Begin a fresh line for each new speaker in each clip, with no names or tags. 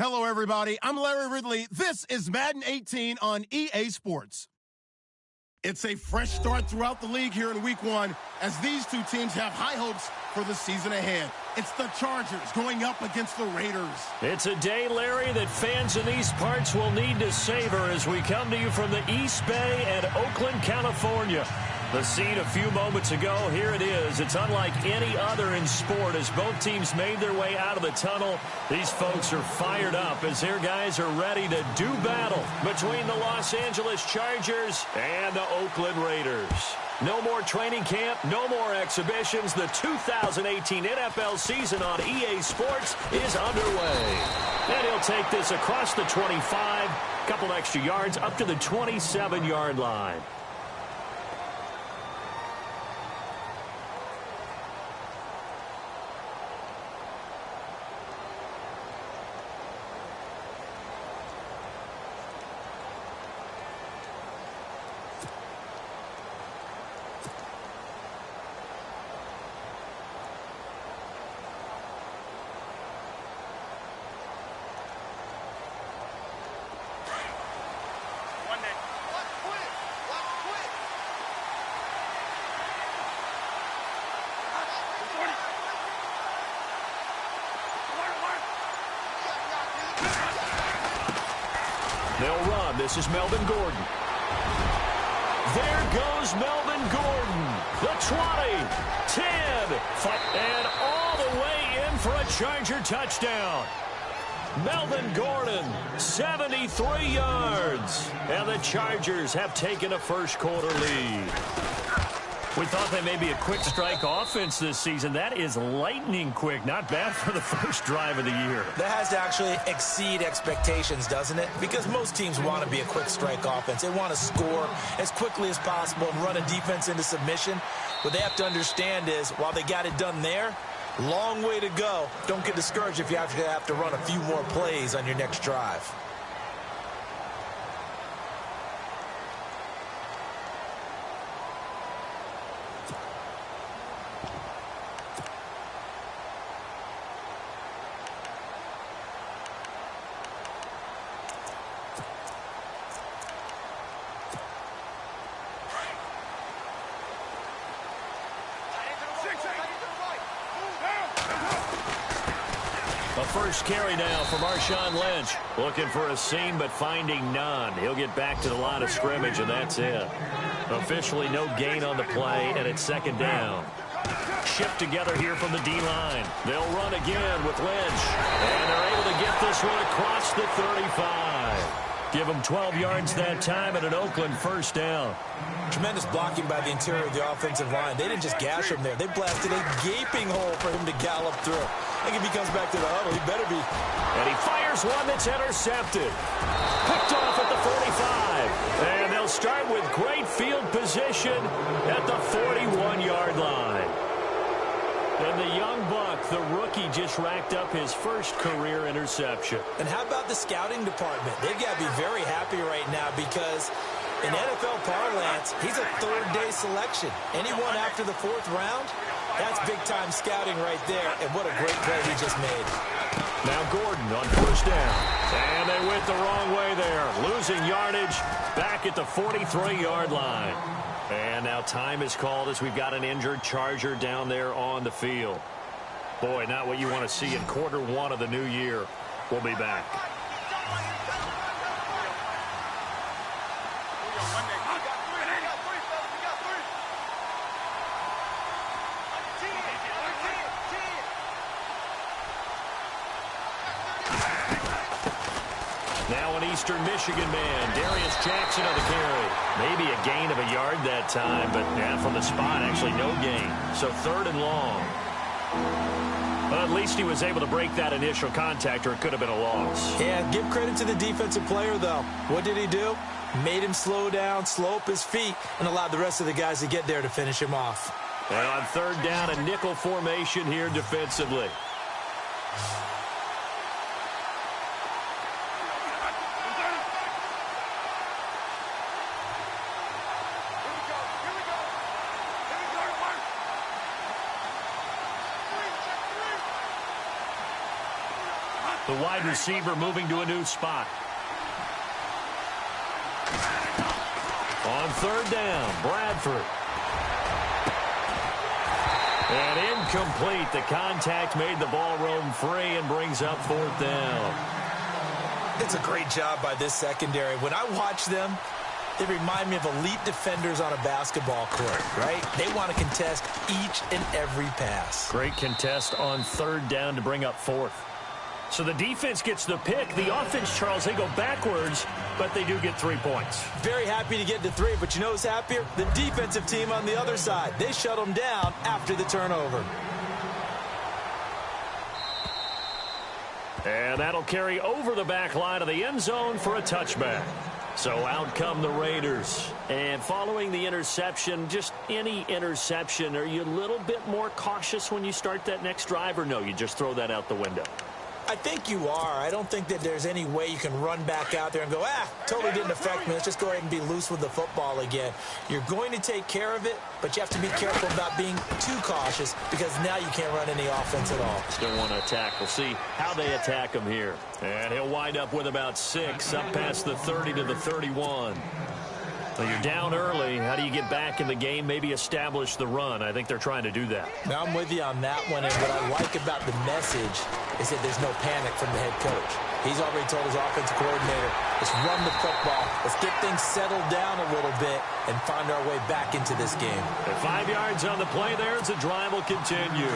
Hello, everybody. I'm Larry Ridley. This is Madden 18 on EA Sports. It's a fresh start throughout the league here in Week 1 as these two teams have high hopes for the season ahead. It's the Chargers going up against the Raiders.
It's a day, Larry, that fans in these parts will need to savor as we come to you from the East Bay and Oakland, California. The scene a few moments ago, here it is. It's unlike any other in sport as both teams made their way out of the tunnel. These folks are fired up as their guys are ready to do battle between the Los Angeles Chargers and the Oakland Raiders. No more training camp, no more exhibitions. The 2018 NFL season on EA Sports is underway. And he'll take this across the 25, couple extra yards up to the 27-yard line. They'll run. This is Melvin Gordon. There goes Melvin Gordon. The 20, 10, 5, and all the way in for a Charger touchdown. Melvin Gordon, 73 yards. And the Chargers have taken a first-quarter lead. We thought they may be a quick strike offense this season. That is lightning quick. Not bad for the first drive of the year.
That has to actually exceed expectations, doesn't it? Because most teams want to be a quick strike offense. They want to score as quickly as possible and run a defense into submission. What they have to understand is, while they got it done there, long way to go. Don't get discouraged if you have to run a few more plays on your next drive.
First carry now for Marshawn Lynch. Looking for a seam, but finding none. He'll get back to the line of scrimmage, and that's it. Officially no gain on the play, and it's second down. Shift together here from the D-line. They'll run again with Lynch. And they're able to get this one across the 35. Give them 12 yards that time and an Oakland first down.
Tremendous blocking by the interior of the offensive line. They didn't just gash him there. They blasted a gaping hole for him to gallop through. I think if he comes back to the huddle, he better be.
And he fires one that's intercepted. Picked off at the 45. And they'll start with great field position at the 41-yard line. And the young buck, the rookie, just racked up his first career interception.
And how about the scouting department? They've got to be very happy right now because in NFL parlance, he's a third-day selection. Anyone after the fourth round, that's big-time scouting right there. And what a great play he just made.
Now Gordon on first down. And they went the wrong way there. Losing yardage back at the 43-yard line. And now time is called as we've got an injured Charger down there on the field. Boy, not what you want to see in quarter one of the new year. We'll be back. Now an Eastern Michigan man, Darius Jackson on the carry. Maybe a gain of a yard that time, but yeah, from the spot, actually no gain. So third and long. Well, at least he was able to break that initial contact, or it could have been a loss.
Yeah, give credit to the defensive player, though. What did he do? Made him slow down, slow up his feet, and allowed the rest of the guys to get there to finish him off.
And on third down, a nickel formation here defensively. The wide receiver moving to a new spot. On third down, Bradford. And incomplete. The contact made the ball roam free and brings up fourth down.
It's a great job by this secondary. When I watch them, they remind me of elite defenders on a basketball court, right? They want to contest each and every pass.
Great contest on third down to bring up fourth. So the defense gets the pick. The offense, Charles, they go backwards, but they do get 3 points.
Very happy to get to 3, but you know who's happier? The defensive team on the other side. They shut them down after the turnover.
And that'll carry over the back line of the end zone for a touchback. So out come the Raiders. And following the interception, just any interception, are you a little bit more cautious when you start that next drive, or no, you just throw that out the window?
I think you are. I don't think that there's any way you can run back out there and go, totally didn't affect me. Let's just go ahead and be loose with the football again. You're going to take care of it, but you have to be careful about being too cautious because now you can't run any offense at all.
Still want to attack. We'll see how they attack him here. And he'll wind up with about 6 up past the 30 to the 31. So you're down early. How do you get back in the game? Maybe establish the run. I think they're trying to do that.
Now I'm with you on that one, and what I like about the message is that there's no panic from the head coach. He's already told his offensive coordinator, let's run the football, let's get things settled down a little bit, and find our way back into this game.
At 5 yards on the play there, as the drive will continue.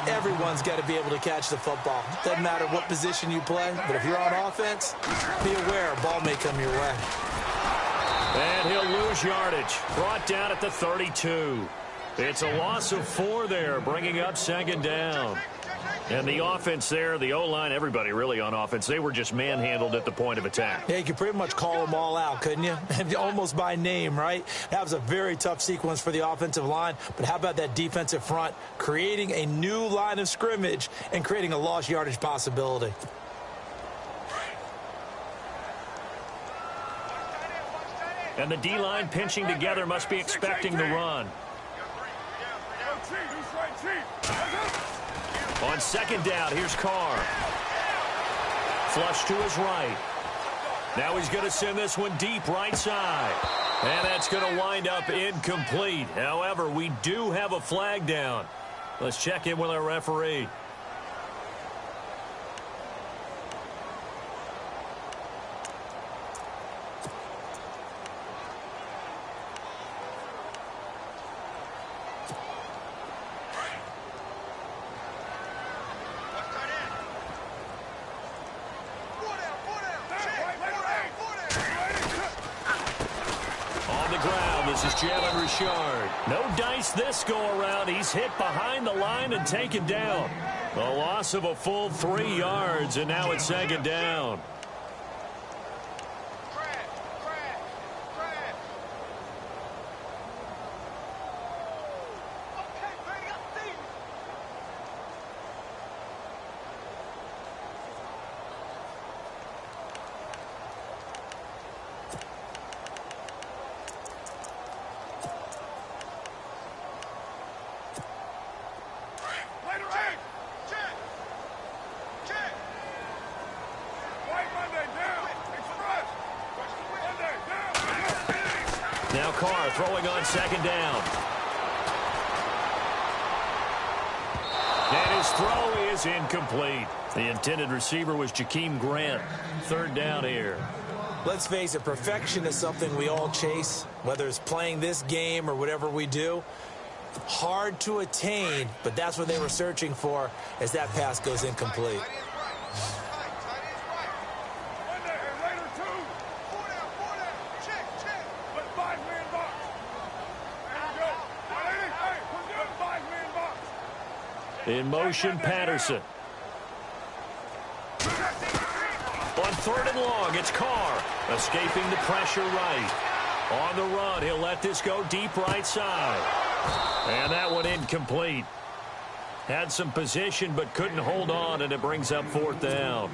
Everyone's got to be able to catch the football. Doesn't matter what position you play, but if you're on offense, be aware a ball may come your way.
And he'll lose yardage. Brought down at the 32. It's a loss of 4 there, bringing up second down. And the offense there, the O-line, everybody really on offense, they were just manhandled at the point of attack.
Yeah, you could pretty much call them all out, couldn't you? Almost by name, right? That was a very tough sequence for the offensive line. But how about that defensive front creating a new line of scrimmage and creating a lost yardage possibility?
And the D-line pinching together must be expecting the run. On second down, here's Carr. Flush to his right. Now he's going to send this one deep right side. And that's going to wind up incomplete. However, we do have a flag down. Let's check in with our referee. No dice this go-around. He's hit behind the line and taken down. A loss of a full 3 yards, and now it's second down. Now Carr throwing on second down. And his throw is incomplete. The intended receiver was Jakeem Grant. Third down here.
Let's face it, perfection is something we all chase, whether it's playing this game or whatever we do. Hard to attain, but that's what they were searching for as that pass goes incomplete.
In motion, Patterson. On third and long, it's Carr. Escaping the pressure right. On the run, he'll let this go deep right side. And that one incomplete. Had some position, but couldn't hold on, and it brings up fourth down.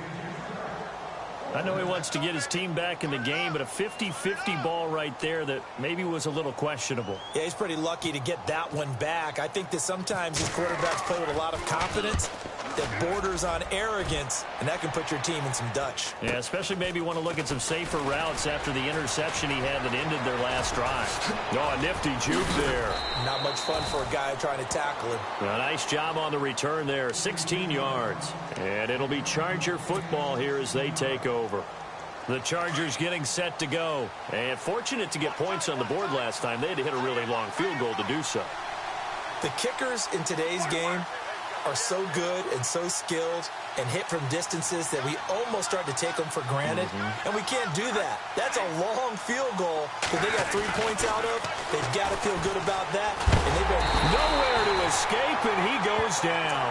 I know he wants to get his team back in the game, but a 50-50 ball right there that maybe was a little questionable.
Yeah, he's pretty lucky to get that one back. I think that sometimes these quarterbacks play with a lot of confidence. that borders on arrogance, and that can put your team in some Dutch.
Yeah, especially maybe want to look at some safer routes after the interception he had that ended their last drive. Oh, a nifty juke there.
Not much fun for a guy trying to tackle him.
A nice job on the return there, 16 yards. And it'll be Charger football here as they take over. The Chargers getting set to go. And fortunate to get points on the board last time. They had to hit a really long field goal to do so.
The kickers in today's game are so good and so skilled and hit from distances that we almost start to take them for granted. And we can't do that. That's a long field goal that they got 3 points out of. They've got to feel good about that. And they've been
nowhere to escape, and he goes down.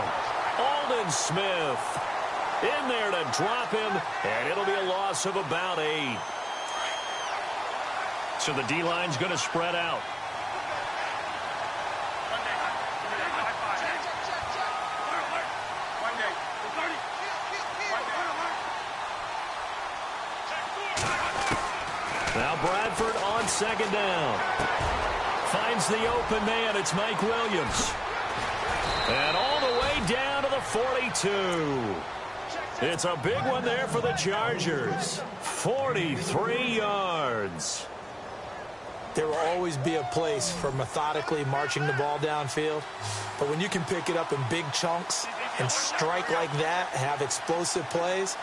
Aldon Smith in there to drop him, and it'll be a loss of about 8. So the D-line's going to spread out. Now Bradford on second down. Finds the open man. It's Mike Williams. And all the way down to the 42. It's a big one there for the Chargers. 43 yards.
There will always be a place for methodically marching the ball downfield. But when you can pick it up in big chunks and strike like that, have explosive plays,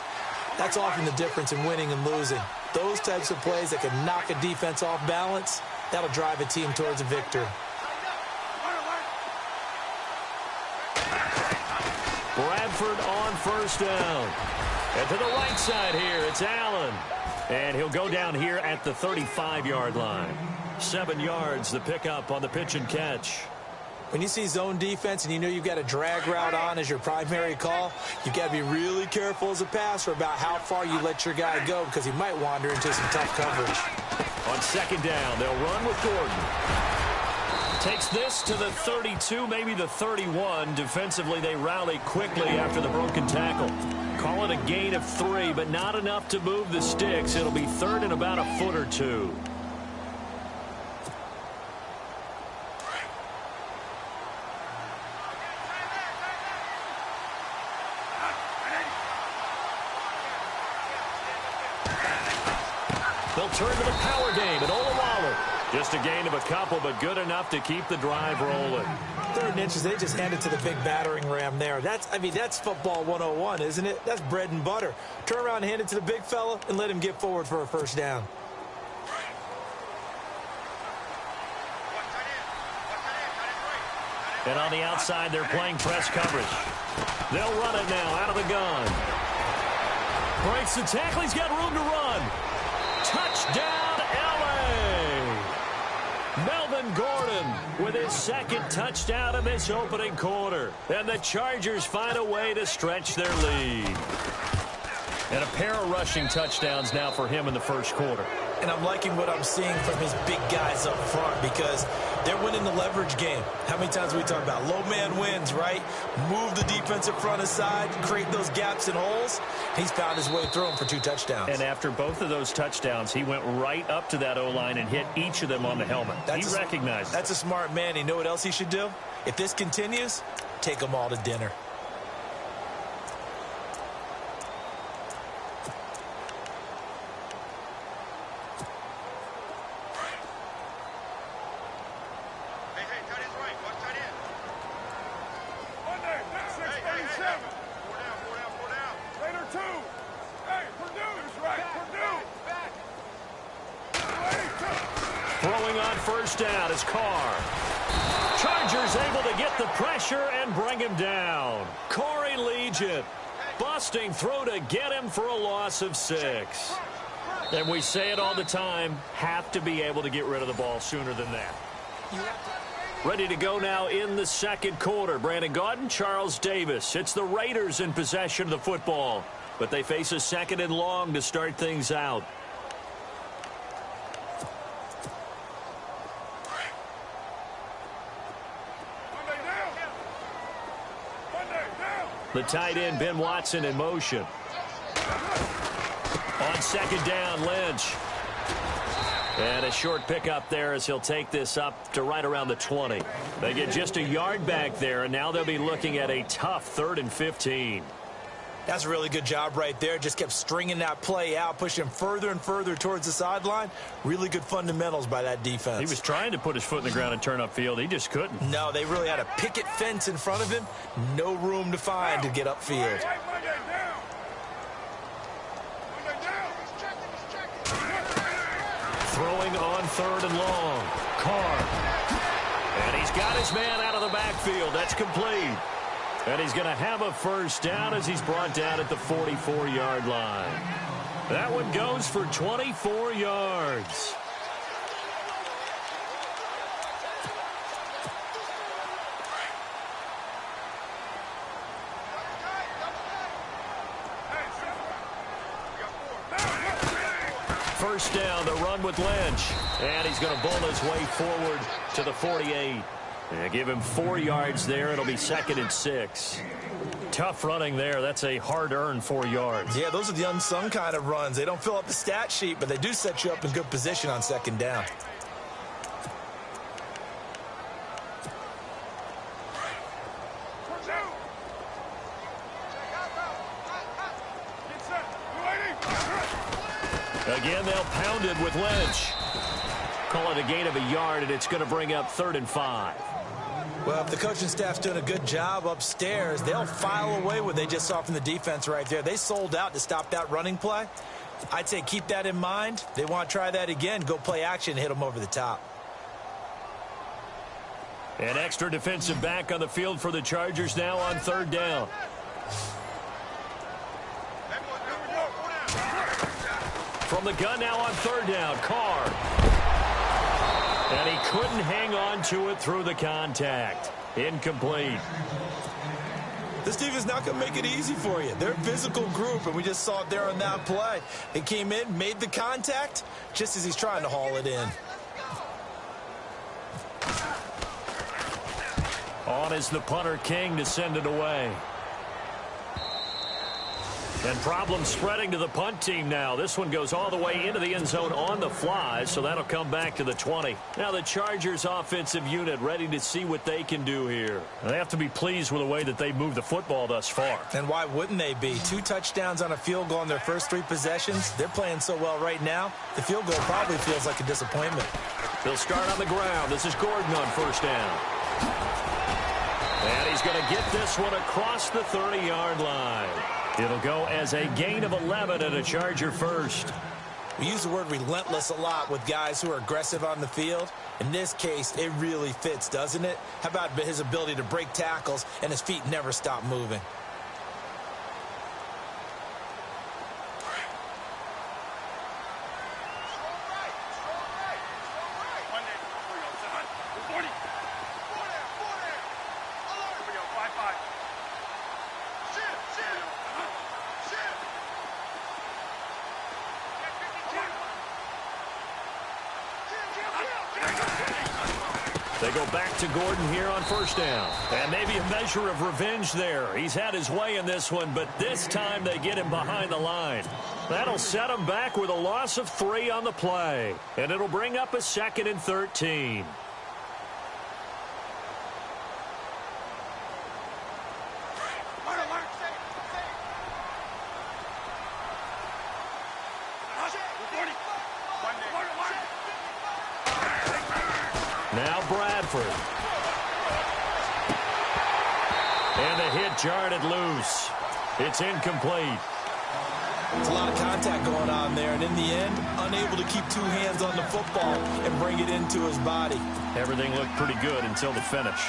that's often the difference in winning and losing. Those types of plays that can knock a defense off balance, that'll drive a team towards a victory.
Bradford on first down. And to the right side here, it's Allen. And he'll go down here at the 35-yard line. 7 yards, the pickup on the pitch and catch.
When you see zone defense and you know you've got a drag route on as your primary call, you've got to be really careful as a passer about how far you let your guy go because he might wander into some tough coverage.
On second down, they'll run with Gordon. Takes this to the 32, maybe the 31. Defensively, they rally quickly after the broken tackle. Call it a gain of 3, but not enough to move the sticks. It'll be third and about a foot or 2. They'll turn to the power game at Olawalu. Just a gain of a couple, but good enough to keep the drive rolling.
3rd and inches, they just hand it to the big battering ram there. That's football 101, isn't it? That's bread and butter. Turn around and hand it to the big fella and let him get forward for a first down.
And on the outside, they're playing press coverage. They'll run it now out of the gun. Breaks the tackle. He's got room to run. Touchdown, L.A. Melvin Gordon with his 2nd touchdown in this opening quarter. And the Chargers find a way to stretch their lead. And a pair of rushing touchdowns now for him in the first quarter.
And I'm liking what I'm seeing from his big guys up front because they're winning the leverage game. How many times we talk about low man wins, right? Move the defensive front aside, create those gaps and holes. He's found his way through them for 2 touchdowns.
And after both of those touchdowns, he went right up to that O-line and hit each of them on the helmet. He recognized it.
That's a smart man. You know what else he should do? If this continues, take them all to dinner.
Throwing on first down is Carr. Chargers able to get the pressure and bring him down. Corey Legion busting through to get him for a loss of 6. And we say it all the time, have to be able to get rid of the ball sooner than that. Ready to go now in the second quarter. Brandon Gaudin, Charles Davis. It's the Raiders in possession of the football, but they face a 2nd and long to start things out. The tight end, Ben Watson, in motion. On second down, Lynch. And a short pickup there as he'll take this up to right around the 20. They get just a yard back there, and now they'll be looking at a tough 3rd and 15.
That's a really good job right there. Just kept stringing that play out, pushing further and further towards the sideline. Really good fundamentals by that defense.
He was trying to put his foot in the ground and turn upfield. He just couldn't.
No, they really had a picket fence in front of him. No room to find to get upfield.
Throwing on 3rd and long. Carr. And he's got his man out of the backfield. That's complete. And he's going to have a first down as he's brought down at the 44-yard line. That one goes for 24 yards. First down, the run with Lynch. And he's going to bull his way forward to the 48. Give him 4 yards there. It'll be 2nd and 6. Tough running there. That's a hard-earned 4 yards.
Yeah, those are the unsung kind of runs. They don't fill up the stat sheet, but they do set you up in good position on 2nd down.
Again, they'll pound it with Lynch. Call it a gain of a yard, and it's going to bring up 3rd and 5.
Well, if the coaching staff's doing a good job upstairs, they'll file away what they just saw from the defense right there. They sold out to stop that running play. I'd say keep that in mind. They want to try that again. Go play action, hit them over the top.
An extra defensive back on the field for the Chargers now on 3rd down. From the gun now on 3rd down, Carr. And he couldn't hang on to it through the contact. Incomplete.
This team is not going to make it easy for you. They're a physical group, and we just saw it there on that play. They came in, made the contact, just as he's trying to haul it in.
On is the punter, King, to send it away. And problems spreading to the punt team now. This one goes all the way into the end zone on the fly, so that'll come back to the 20. Now the Chargers offensive unit ready to see what they can do here. They have to be pleased with the way that they moved the football thus far.
And why wouldn't they be? 2 touchdowns on a field goal in their first 3 possessions. They're playing so well right now, the field goal probably feels like a disappointment.
They'll start on the ground. This is Gordon on first down. And he's going to get this one across the 30-yard line. It'll go as a gain of 11 and a Charger first.
We use the word relentless a lot with guys who are aggressive on the field. In this case, it really fits, doesn't it? How about his ability to break tackles and his feet never stop moving?
They go back to Gordon here on first down. And maybe a measure of revenge there. He's had his way in this one, but this time they get him behind the line. That'll set him back with a loss of 3 on the play. And it'll bring up a 2nd and 13. Now Bradford. And the hit jarred it loose. It's incomplete.
It's a lot of contact going on there, and in the end, unable to keep 2 hands on the football and bring it into his body.
Everything looked pretty good until the finish.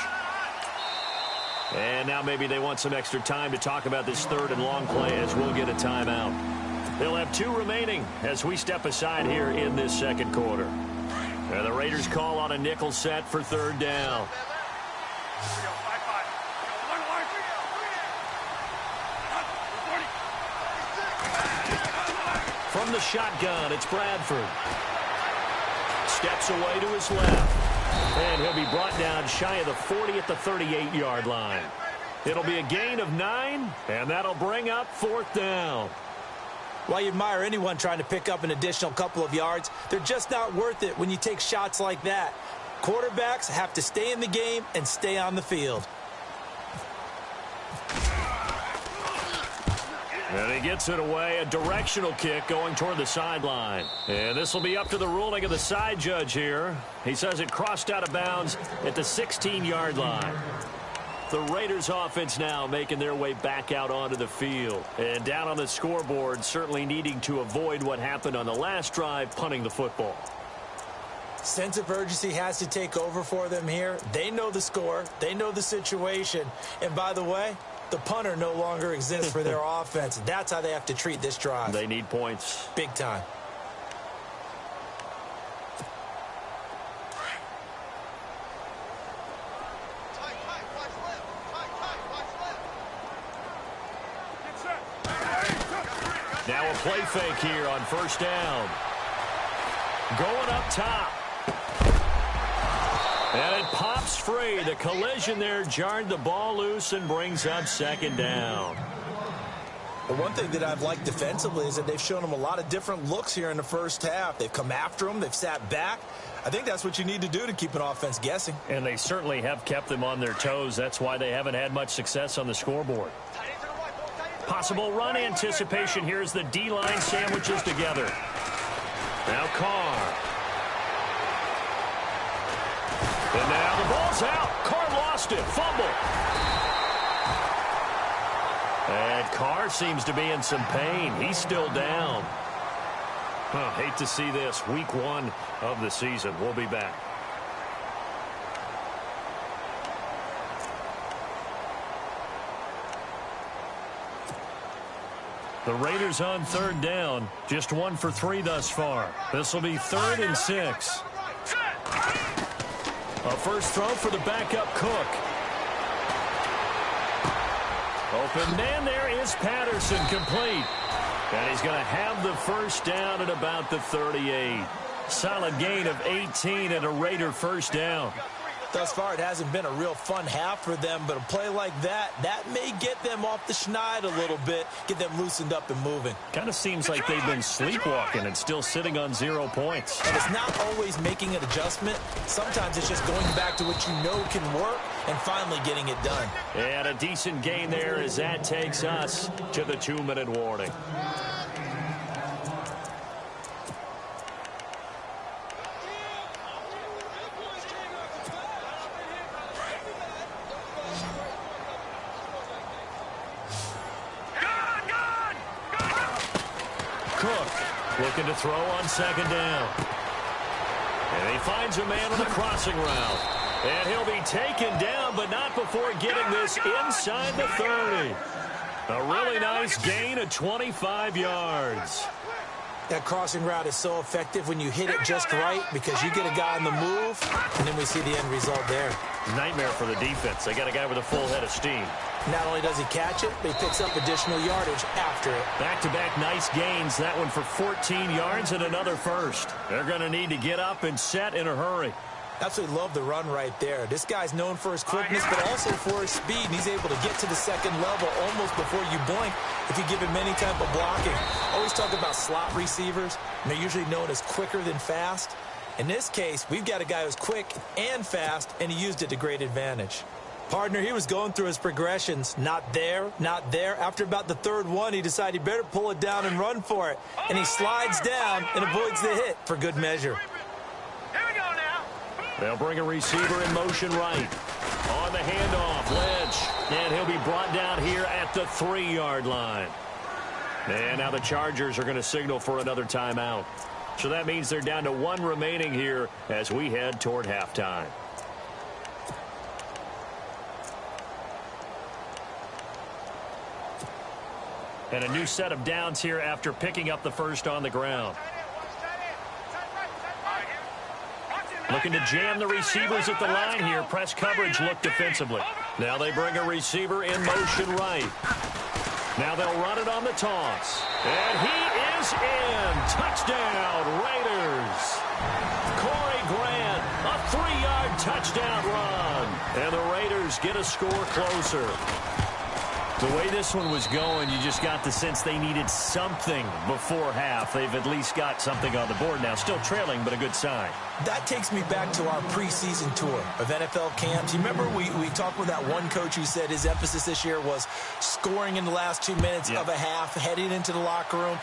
And now maybe they want some extra time to talk about this 3rd and long play as we'll get a timeout. They'll have 2 remaining as we step aside here in this 2nd quarter. And the Raiders call on a nickel set for 3rd down. From the shotgun, it's Bradford. Steps away to his left. And he'll be brought down shy of the 40 at the 38-yard line. It'll be a gain of 9, and that'll bring up 4th down.
While you admire anyone trying to pick up an additional couple of yards, they're just not worth it when you take shots like that. Quarterbacks have to stay in the game and stay on the field.
And he gets it away, a directional kick going toward the sideline. And this will be up to the ruling of the side judge here. He says it crossed out of bounds at the 16-yard line. The Raiders offense now making their way back out onto the field. And down on the scoreboard, certainly needing to avoid what happened on the last drive, punting the football.
Sense of urgency has to take over for them here. They know the score. They know the situation. And by the way, the punter no longer exists for their offense. That's how they have to treat this drive.
They need points.
Big time.
Now a play fake here on first down. Going up top. And it pops free. The collision there jarred the ball loose and brings up second down.
The one thing that I've liked defensively is that they've shown them a lot of different looks here in the first half. They've come after them. They've sat back. I think that's what you need to do to keep an offense guessing.
And they certainly have kept them on their toes. That's why they haven't had much success on the scoreboard. Possible run anticipation here as the D-line sandwiches together. Now Carr. And now the ball's out. Carr lost it. Fumble. And Carr seems to be in some pain. He's still down. Hate to see this. Week 1 of the season. We'll be back. The Raiders on third down. Just 1 for 3 thus far. This will be 3rd and 6. A first throw for the backup Cook. Open man there is Patterson, complete. And he's going to have the first down at about the 38. Solid gain of 18 and a Raider first down.
Thus far, it hasn't been a real fun half for them, but a play like that may get them off the schneid a little bit, get them loosened up and moving.
Kind of seems like they've been sleepwalking and still sitting on 0 points.
And it's not always making an adjustment. Sometimes it's just going back to what you know can work and finally getting it done.
And a decent gain there as that takes us to the 2-minute warning. Looking to throw on second down. And he finds a man on the crossing route. And he'll be taken down, but not before getting this inside the 30. A really nice gain of 25 yards.
That crossing route is so effective when you hit it just right because you get a guy on the move, and then we see the end result there.
Nightmare for the defense. They got a guy with a full head of steam.
Not only does he catch it, but he picks up additional yardage after it.
Back-to-back nice gains. That one for 14 yards and another first. They're going to need to get up and set in a hurry.
Absolutely love the run right there. This guy's known for his quickness, but also for his speed. And he's able to get to the second level almost before you blink if you give him any type of blocking. Always talk about slot receivers, and they're usually known as quicker than fast. In this case, we've got a guy who's quick and fast, and he used it to great advantage. Partner, he was going through his progressions. Not there, not there. After about the third one, he decided he better pull it down and run for it. And he slides down and avoids the hit for good measure.
They'll bring a receiver in motion right. On the handoff, Lynch. And he'll be brought down here at the 3-yard line. And now the Chargers are going to signal for another timeout. So that means they're down to 1 remaining here as we head toward halftime. And a new set of downs here after picking up the first on the ground. Looking to jam the receivers at the line here. Press coverage look defensively. Now they bring a receiver in motion right. Now they'll run it on the toss. And he is in. Touchdown, Raiders. Corey Grant, a 3-yard touchdown run. And the Raiders get a score closer. The way this one was going, you just got the sense they needed something before half. They've at least got something on the board now. Still trailing, but a good sign.
That takes me back to our preseason tour of NFL camps. You remember we talked with that one coach who said his emphasis this year was scoring in the last 2 minutes of a half, heading into the locker room.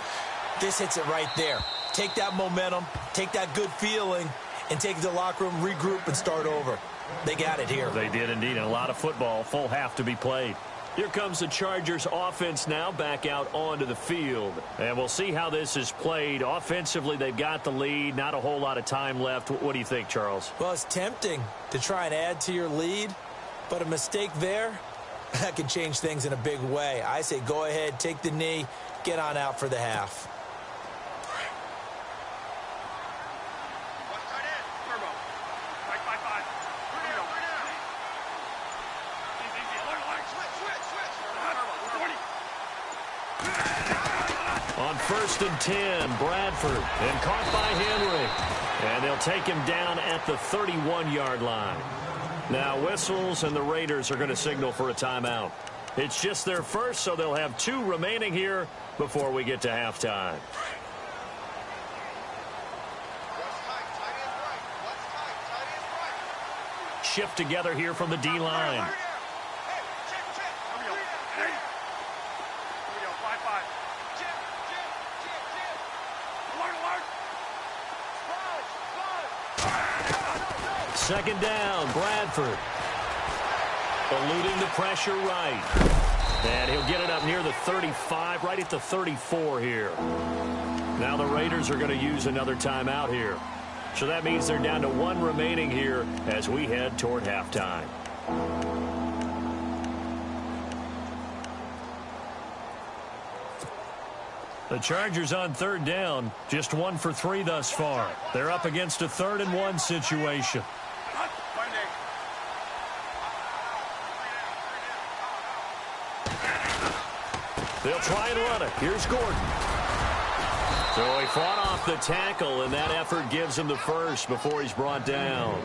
This hits it right there. Take that momentum, take that good feeling, and take it to the locker room, regroup, and start over. They got it here.
They did indeed, and a lot of football, full half to be played. Here comes the Chargers offense now back out onto the field. And we'll see how this is played. Offensively, they've got the lead. Not a whole lot of time left. What do you think, Charles?
Well, it's tempting to try and add to your lead, but a mistake there, that can change things in a big way. I say go ahead, take the knee, get on out for the half.
On 1st and 10, Bradford, and caught by Henry. And they'll take him down at the 31-yard line. Now whistles, and the Raiders are going to signal for a timeout. It's just their first, so they'll have 2 remaining here before we get to halftime. Shift together here from the D-line. Second down, Bradford. Eluding the pressure right. And he'll get it up near the 35, right at the 34 here. Now the Raiders are going to use another timeout here. So that means they're down to 1 remaining here as we head toward halftime. The Chargers on 3rd down, just 1 for 3 thus far. They're up against a 3rd and 1 situation. They'll try and run it. Here's Gordon. So he fought off the tackle, and that effort gives him the first before he's brought down.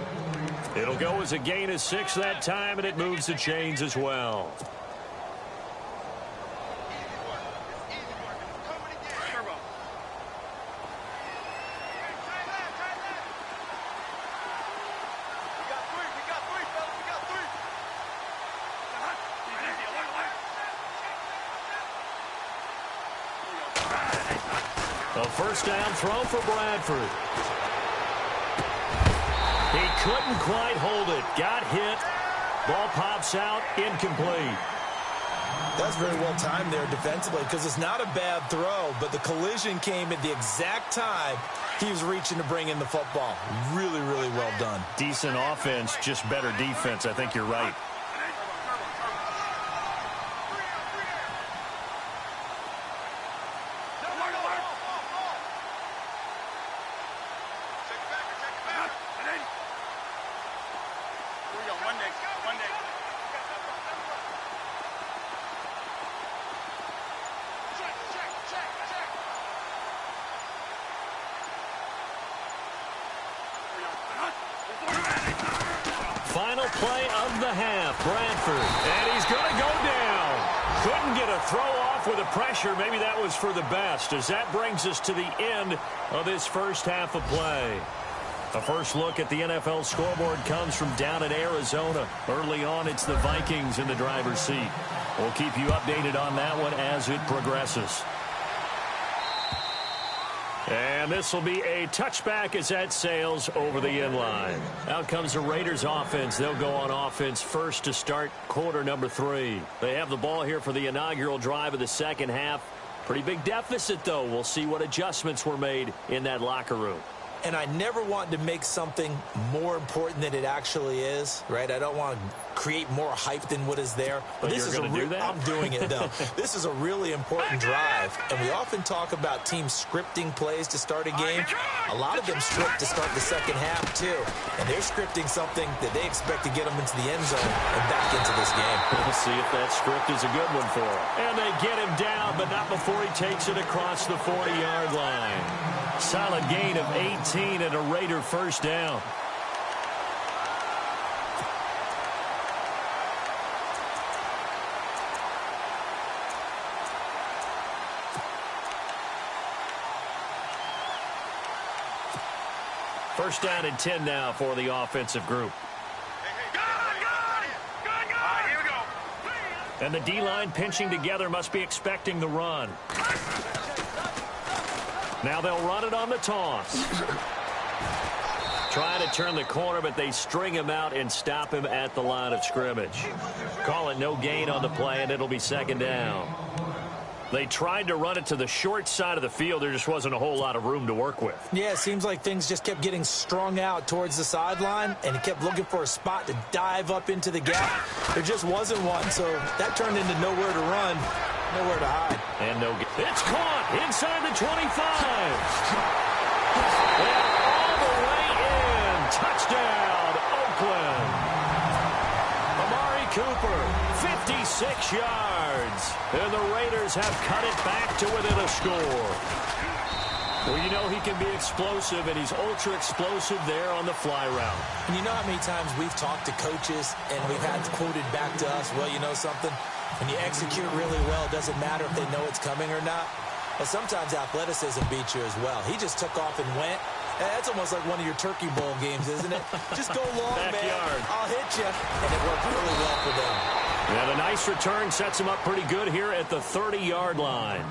It'll go as a gain of 6 that time, and it moves the chains as well. A first down throw for Bradford. He couldn't quite hold it. Got hit. Ball pops out. Incomplete.
That's very well timed there defensively because it's not a bad throw, but the collision came at the exact time he was reaching to bring in the football. Really, really well done.
Decent offense, just better defense. I think you're right. Final play of the half, Bradford. And he's going to go down. Couldn't get a throw off with the pressure. Maybe that was for the best, as that brings us to the end of this first half of play. A first look at the NFL scoreboard comes from down in Arizona. Early on, it's the Vikings in the driver's seat. We'll keep you updated on that one as it progresses. And this will be a touchback as that sails over the inline. Out comes the Raiders offense. They'll go on offense first to start quarter number 3. They have the ball here for the inaugural drive of the second half. Pretty big deficit, though. We'll see what adjustments were made in that locker room.
And I never want to make something more important than it actually is, right? I don't want to create more hype than what is there.
But this is going to do that?
I'm doing it, though. This is a really important drive. And we often talk about teams scripting plays to start a game. A lot of them script to start the second half, too. And they're scripting something that they expect to get them into the end zone and back into this game.
We'll see if that script is a good one for them. And they get him down, but not before he takes it across the 40-yard line. Solid gain of 18 and a Raider first down. First down and 10 now for the offensive group. And the D-line pinching together must be expecting the run. Now they'll run it on the toss. Trying to turn the corner, but they string him out and stop him at the line of scrimmage. Call it no gain on the play, and it'll be second down. They tried to run it to the short side of the field. There just wasn't a whole lot of room to work with.
Yeah, it seems like things just kept getting strung out towards the sideline, and he kept looking for a spot to dive up into the gap. There just wasn't one, so that turned into nowhere to run, nowhere to hide.
And no, it's caught inside the 25. And all the way in. Touchdown, Oakland. Amari Cooper, 56 yards. And the Raiders have cut it back to within a score. Well, you know he can be explosive, and he's ultra-explosive there on the fly route.
And you know how many times we've talked to coaches, and we've had quoted back to us, well, you know something? When you execute really well, it doesn't matter if they know it's coming or not. But sometimes athleticism beats you as well. He just took off and went. That's almost like one of your Turkey Bowl games, isn't it? Just go long,
Backyard.
man. I'll hit you. And it worked really well for them.
And a nice return sets him up pretty good here at the 30-yard line.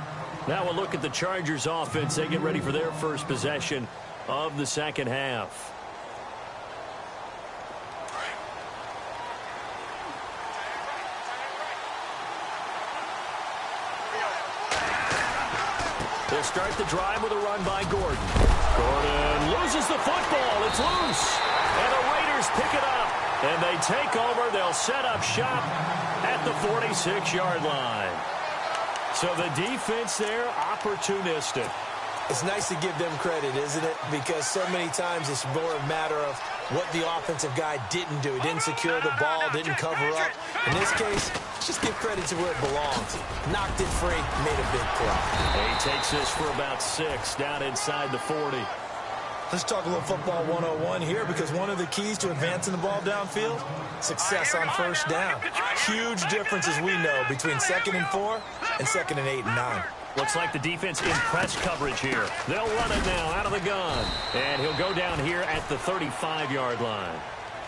Now we'll look at the Chargers offense. They get ready for their first possession of the second half. They'll start the drive with a run by Gordon. Gordon loses the football. It's loose. And the Raiders pick it up. And they take over. They'll set up shop at the 46-yard line. So the defense there, opportunistic.
It's nice to give them credit, isn't it? Because so many times it's more a matter of what the offensive guy didn't do. He didn't secure the ball, didn't cover up. In this case, just give credit to where it belongs. Knocked it free, made a big play.
He takes this for about 6 down inside the 40.
Let's talk a little football 101 here, because one of the keys to advancing the ball downfield, success on first down. Huge difference, as we know, between 2nd and 4 and 2nd and 8 and 9.
Looks like the defense in press coverage here. They'll run it now out of the gun. And he'll go down here at the 35-yard line.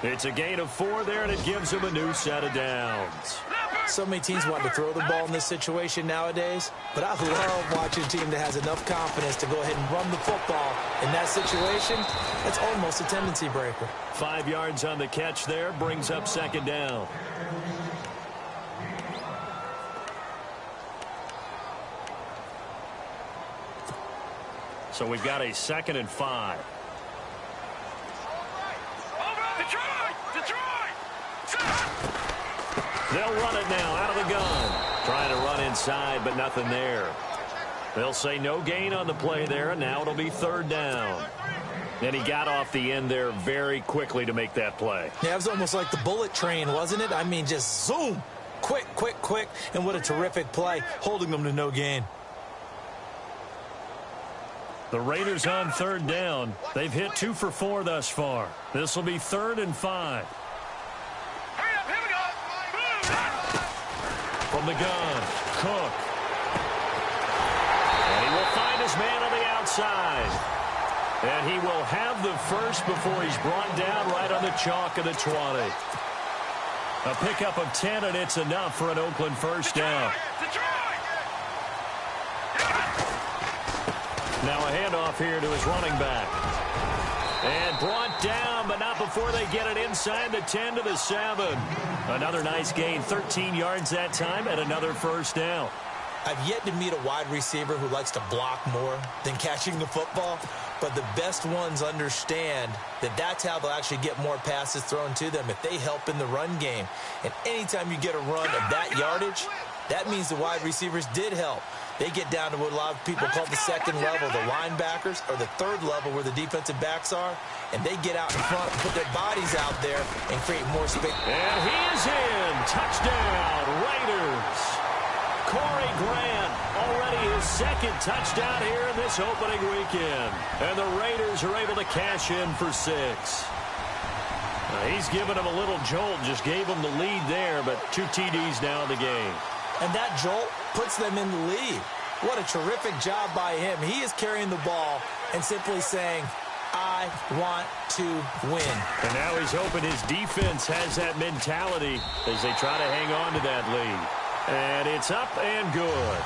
It's a gain of 4 there, and it gives him a new set of downs.
So many teams want to throw the ball in this situation nowadays, but I love watching a team that has enough confidence to go ahead and run the football. In that situation, that's almost a tendency breaker.
5 yards on the catch there, brings up second down. So we've got a 2nd and 5. They'll run it now out of the gun. Trying to run inside, but nothing there. They'll say no gain on the play there, and now it'll be 3rd down. And he got off the end there very quickly to make that play.
Yeah, it was almost like the bullet train, wasn't it? I mean, just zoom. Quick, quick, quick. And what a terrific play, holding them to no gain.
The Raiders on 3rd down. They've hit 2 for 4 thus far. This will be 3rd and 5. From the gun, Cook. And he will find his man on the outside. And he will have the first before he's brought down right on the chalk of the 20. A pickup of 10, and it's enough for an Oakland first down. Now a handoff here to his running back. And brought down, but not before they get it inside the 10 to the 7. Another nice gain, 13 yards that time, and another first down.
I've yet to meet a wide receiver who likes to block more than catching the football, but the best ones understand that that's how they'll actually get more passes thrown to them if they help in the run game. And anytime you get a run of that yardage, that means the wide receivers did help. They get down to what a lot of people call the 2nd level, the linebackers, or the 3rd level where the defensive backs are, and they get out in front and put their bodies out there and create more space.
And he is in. Touchdown, Raiders. Corey Grant, already his 2nd touchdown here in this opening weekend. And the Raiders are able to cash in for 6. He's given him a little jolt, just gave him the lead there, but 2 TDs now in the game.
And that jolt puts them in the lead. What a terrific job by him. He is carrying the ball and simply saying, I want to win.
And now he's hoping his defense has that mentality as they try to hang on to that lead. And it's up and good.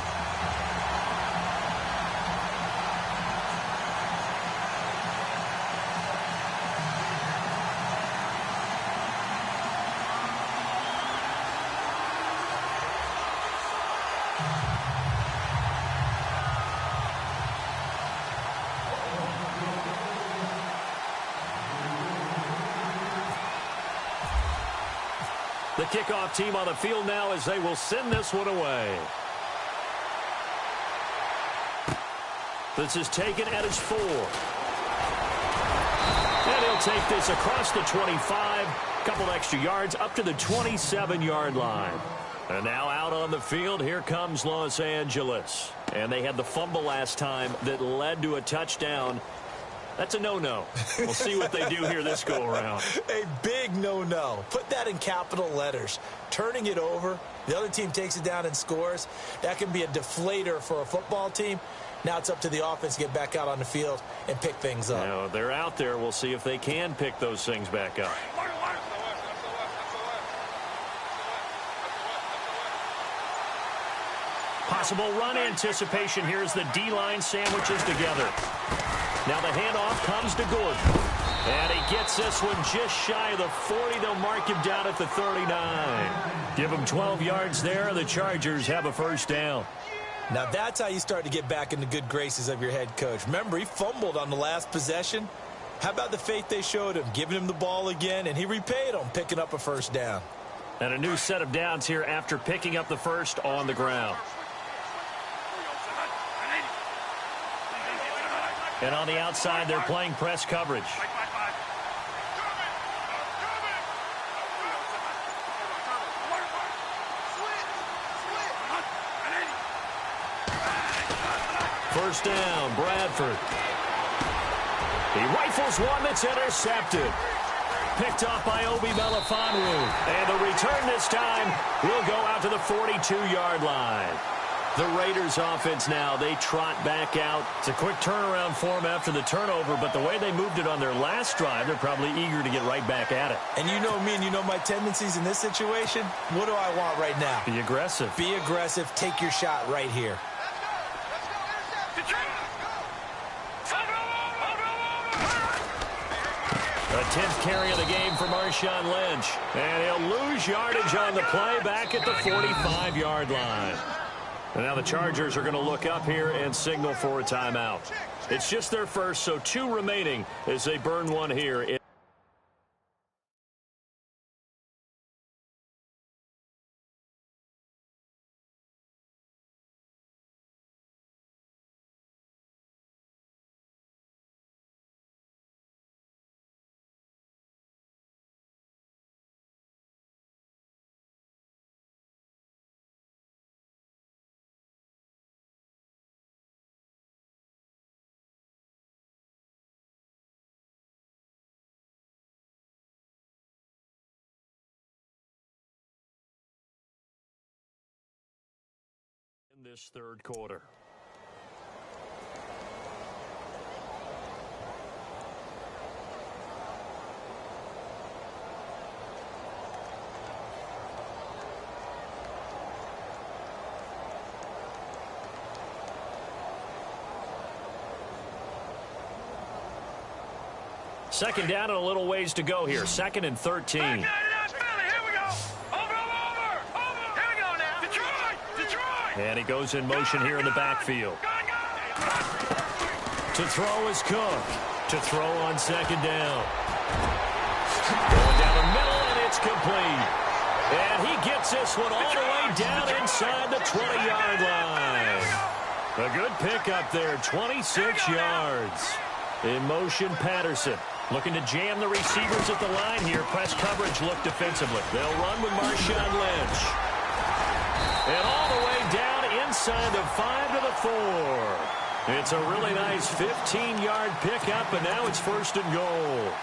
The kickoff team on the field now as they will send this one away. This is taken at his 4. And he'll take this across the 25. Couple extra yards up to the 27-yard line. And now out on the field, here comes Los Angeles. And they had the fumble last time that led to a touchdown. That's a no-no. We'll see what they do here this go-around.
A big no-no. Put that in capital letters. Turning it over, the other team takes it down and scores. That can be a deflator for a football team. Now it's up to the offense to get back out on the field and pick things up.
Now, they're out there. We'll see if they can pick those things back up. Possible run anticipation here as the D-line sandwiches together. Now the handoff comes to Gordon. And he gets this one just shy of the 40. They'll mark him down at the 39. Give him 12 yards there. The Chargers have a first down.
Now that's how you start to get back in the good graces of your head coach. Remember, he fumbled on the last possession. How about the faith they showed him, giving him the ball again, and he repaid them, picking up a first down.
And a new set of downs here after picking up the first on the ground. And on the outside, they're playing press coverage. First down, Bradford. He rifles one that's intercepted. Picked off by Obi Melifonwu. And the return this time will go out to the 42-yard line. The Raiders offense now, they trot back out. It's a quick turnaround for them after the turnover, but the way they moved it on their last drive, they're probably eager to get right back at it.
And you know me and you know my tendencies in this situation. What do I want right now?
Be aggressive.
Be aggressive. Take your shot right here.
A 10th carry of the game for Marshawn Lynch. And he'll lose yardage on the play back at the 45-yard line. And now the Chargers are going to look up here and signal for a timeout. It's just their first, so 2 remaining as they burn one here. In this third quarter. Second down and a little ways to go here. 2nd and 13. And he goes in motion here in the backfield. To throw is Cook. To throw on 2nd down. Going down the middle, and it's complete. And he gets this one all the way down inside the 20-yard line. A good pickup there, 26 yards. In motion, Patterson. Looking to jam the receivers at the line here. Press coverage look defensively. They'll run with Marshawn Lynch. And all the way down inside the 5 to the 4. It's a really nice 15-yard pickup, and now it's 1st and goal.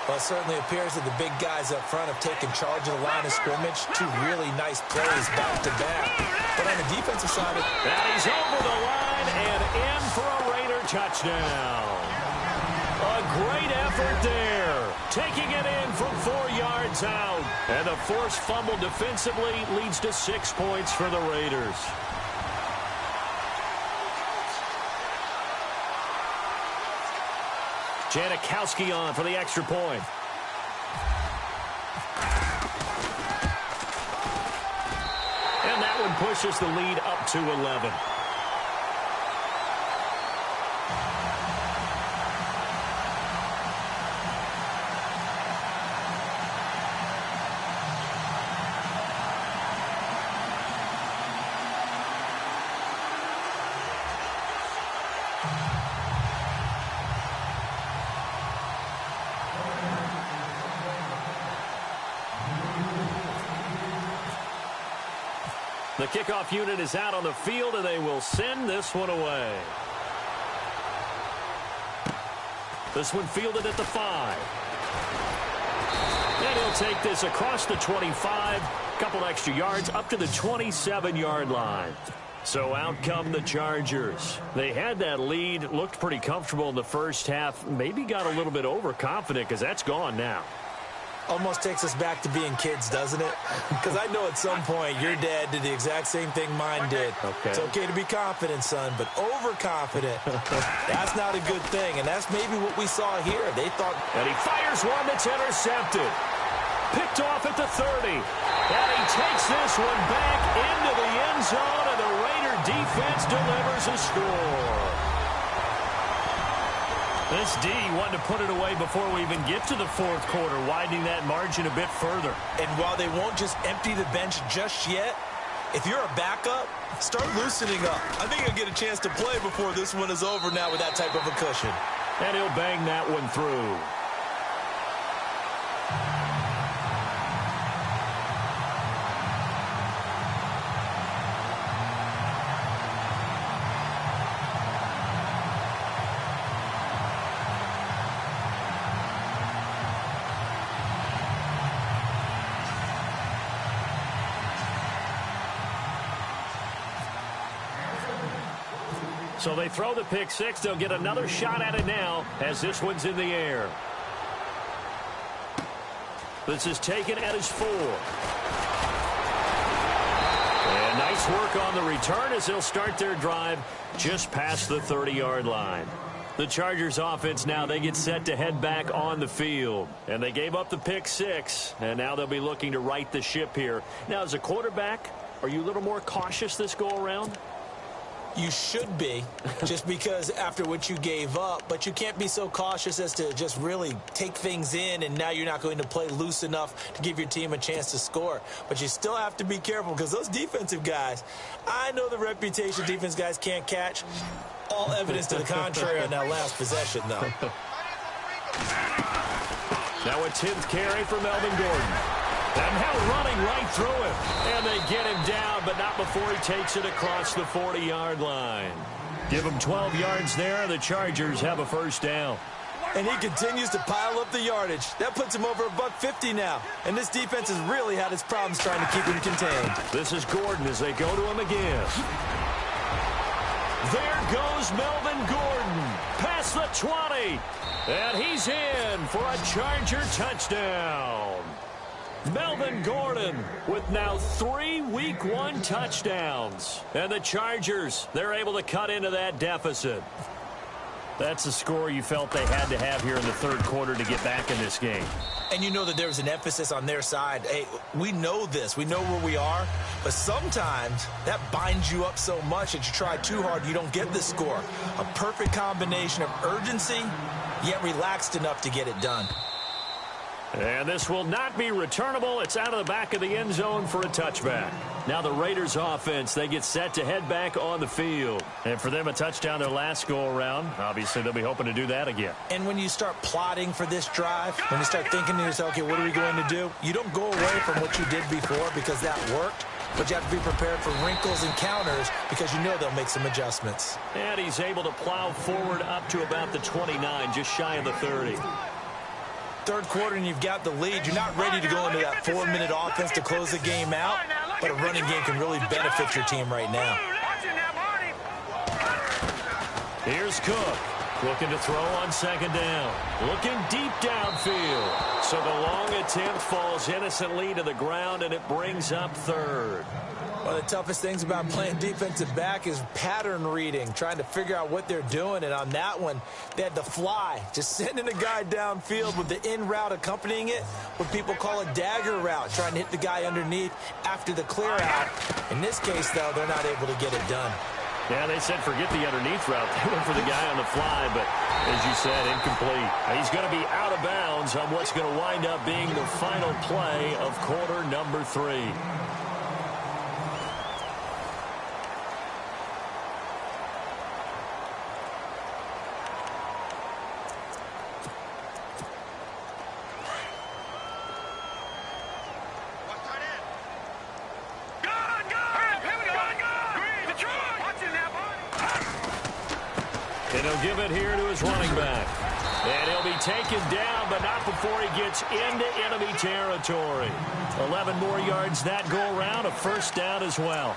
Well, it certainly appears that the big guys up front have taken charge of the line of scrimmage. 2 really nice plays back-to-back. But on the defensive side,
and he's over the line and in for a Raider touchdown. A great effort there. Taking it in from 4 yards out. And a forced fumble defensively leads to 6 points for the Raiders. Janikowski on for the extra point. And that one pushes the lead up to 11. The kickoff unit is out on the field, and they will send this one away. This one fielded at the 5. And he'll take this across the 25, couple extra yards up to the 27-yard line. So out come the Chargers. They had that lead, looked pretty comfortable in the first half, maybe got a little bit overconfident because that's gone now.
Almost takes us back to being kids, doesn't it? Because I know at some point your dad did the exact same thing mine did.
Okay.
It's okay to be confident, son, but overconfident, that's not a good thing. And that's maybe what we saw here. They thought...
And he fires one that's intercepted. Picked off at the 30. And he takes this one back into the end zone, and the Raider defense delivers a score. This D wanted to put it away before we even get to the fourth quarter, widening that margin a bit further.
And while they won't just empty the bench just yet, if you're a backup, start loosening up. I think he'll get a chance to play before this one is over now with that type of a cushion.
And he'll bang that one through. So they throw the pick six. They'll get another shot at it now as this one's in the air. This is taken at his 4. And nice work on the return as they'll start their drive just past the 30-yard line. The Chargers offense now, they get set to head back on the field. And they gave up the pick six, and now they'll be looking to right the ship here. Now, as a quarterback, are you a little more cautious this go-around?
You should be, just because after what you gave up, but you can't be so cautious as to just really take things in, and now you're not going to play loose enough to give your team a chance to score. But you still have to be careful because those defensive guys, I know the reputation defense guys can't catch. All evidence to the contrary on that last possession, though.
Now a 10th carry for Melvin Gordon. And now running right through him. And they get him down, but not before he takes it across the 40-yard line. Give him 12 yards there. The Chargers have a first down.
And he continues to pile up the yardage. That puts him over $150 now. And this defense has really had its problems trying to keep him contained.
This is Gordon as they go to him again. There goes Melvin Gordon. Past the 20. And he's in for a Charger touchdown. Melvin Gordon with now 3 Week 1 touchdowns. And the Chargers, they're able to cut into that deficit. That's the score you felt they had to have here in the third quarter to get back in this game.
And you know that there was an emphasis on their side. Hey, we know this. We know where we are. But sometimes that binds you up so much that you try too hard, you don't get the score. A perfect combination of urgency, yet relaxed enough to get it done.
And this will not be returnable. It's out of the back of the end zone for a touchback. Now the Raiders offense, they get set to head back on the field. And for them, a touchdown their last go-around. Obviously, they'll be hoping to do that again.
And when you start plotting for this drive, when you start thinking to yourself, okay, what are we going to do? You don't go away from what you did before because that worked. But you have to be prepared for wrinkles and counters because you know they'll make some adjustments.
And he's able to plow forward up to about the 29, just shy of the 30.
Third quarter and you've got the lead. You're not ready to go into that 4-minute offense to close the game out, but a running game can really benefit your team right now.
Here's Cook. Looking to throw on second down. Looking deep downfield. So the long attempt falls innocently to the ground, and it brings up third.
One of the toughest things about playing defensive back is pattern reading, trying to figure out what they're doing. And on that one, they had to fly, just sending a guy downfield with the in route accompanying it, what people call a dagger route, trying to hit the guy underneath after the clear out. In this case, though, they're not able to get it done.
Yeah, they said forget the underneath route. They went for the guy on the fly, but as you said, incomplete. He's going to be out of bounds on what's going to wind up being the final play of quarter number 3. And he'll give it here to his running back. And he'll be taken down, but not before he gets into enemy territory. 11 more yards that go around, a first down as well.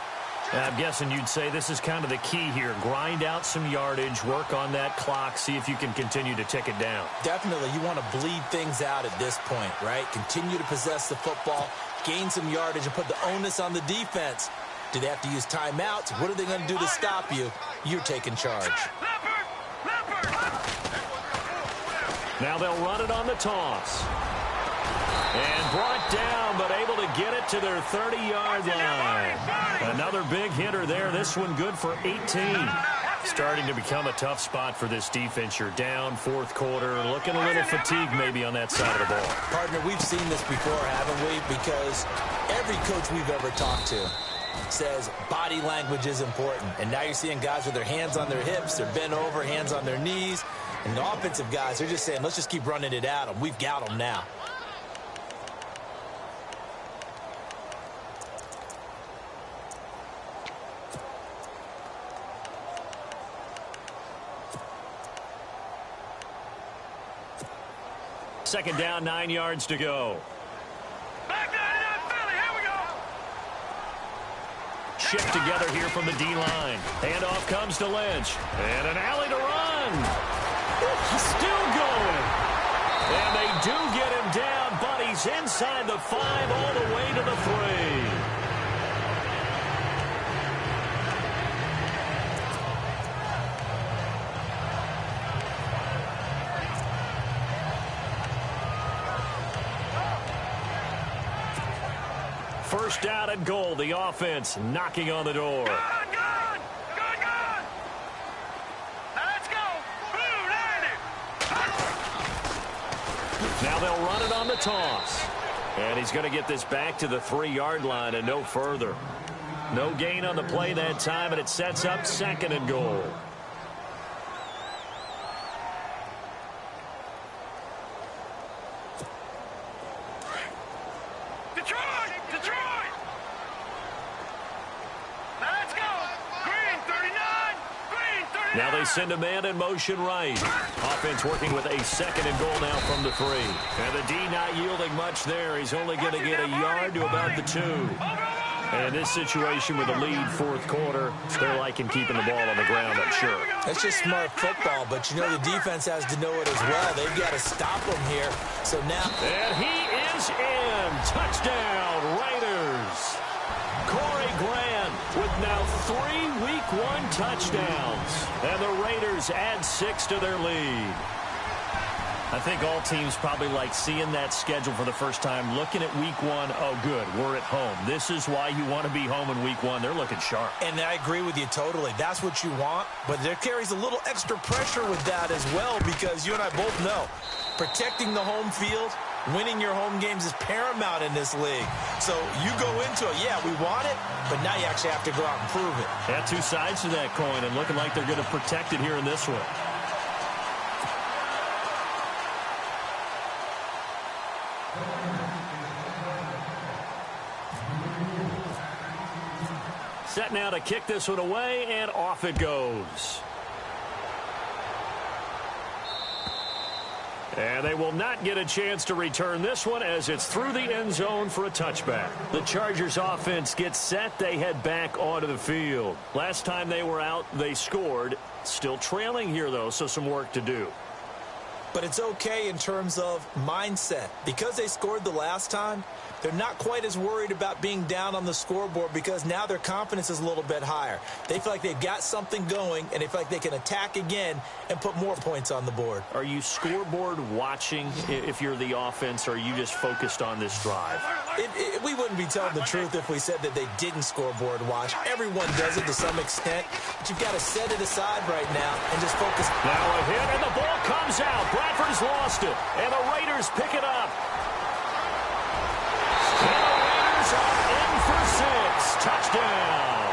And I'm guessing you'd say this is kind of the key here. Grind out some yardage, work on that clock, see if you can continue to tick it down.
Definitely, you want to bleed things out at this point, right? Continue to possess the football, gain some yardage, and put the onus on the defense. Do they have to use timeouts? What are they going to do to stop you? You're taking charge.
Now they'll run it on the toss. And brought down, but able to get it to their 30-yard line. Another big hitter there. This one good for 18. Starting to become a tough spot for this defense. You're down fourth quarter. Looking a little fatigued maybe on that side of the ball.
Partner, we've seen this before, haven't we? Because every coach we've ever talked to says body language is important. And now you're seeing guys with their hands on their hips, they're bent over, hands on their knees. And the offensive guys, they're just saying, let's just keep running it at them. We've got them now.
Second down, 9 yards to go. Shift together here from the D-line. Handoff comes to Lynch. And an alley to run. He's still going. And they do get him down, but he's inside the 5 all the way to the 3. First down and goal. The offense knocking on the door. Now they'll run it on the toss. And he's going to get this back to the 3-yard line and no further. No gain on the play that time, and it sets up second and goal. Now they send a man in motion right. Offense working with a second and goal now from the 3. And the D not yielding much there. He's only going to get a yard to about the 2. And in this situation with a lead fourth quarter, they're liking keeping the ball on the ground, I'm sure.
That's just smart football, but you know the defense has to know it as well. They've got to stop them here. So now...
And he is in. Touchdown, Raiders. Corey Grant with now 3 Week 1 touchdowns. And the Raiders add 6 to their lead. I think all teams probably like seeing that schedule for the first time, looking at Week 1. Oh, good, we're at home. This is why you want to be home in Week 1. They're looking sharp.
And I agree with you totally. That's what you want, but there carries a little extra pressure with that as well, because you and I both know protecting the home field, winning your home games is paramount in this league. So you go into it, yeah, we want it, but now you actually have to go out and prove it.
Yeah, 2 sides to that coin, and looking like they're going to protect it here in this one. Set now to kick this one away, and off it goes. And they will not get a chance to return this one as it's through the end zone for a touchback. The Chargers offense gets set. They head back onto the field. Last time they were out, they scored. Still trailing here, though, so some work to do.
But it's okay in terms of mindset. Because they scored the last time, they're not quite as worried about being down on the scoreboard because now their confidence is a little bit higher. They feel like they've got something going, and they feel like they can attack again and put more points on the board.
Are you scoreboard watching if you're the offense, or are you just focused on this drive?
We wouldn't be telling the truth if we said that they didn't scoreboard watch. Everyone does it to some extent, but you've got to set it aside right now and just focus.
Now a hit, and the ball comes out. Bradford's lost it, and the Raiders pick it up. And the Raiders are in for 6. Touchdown.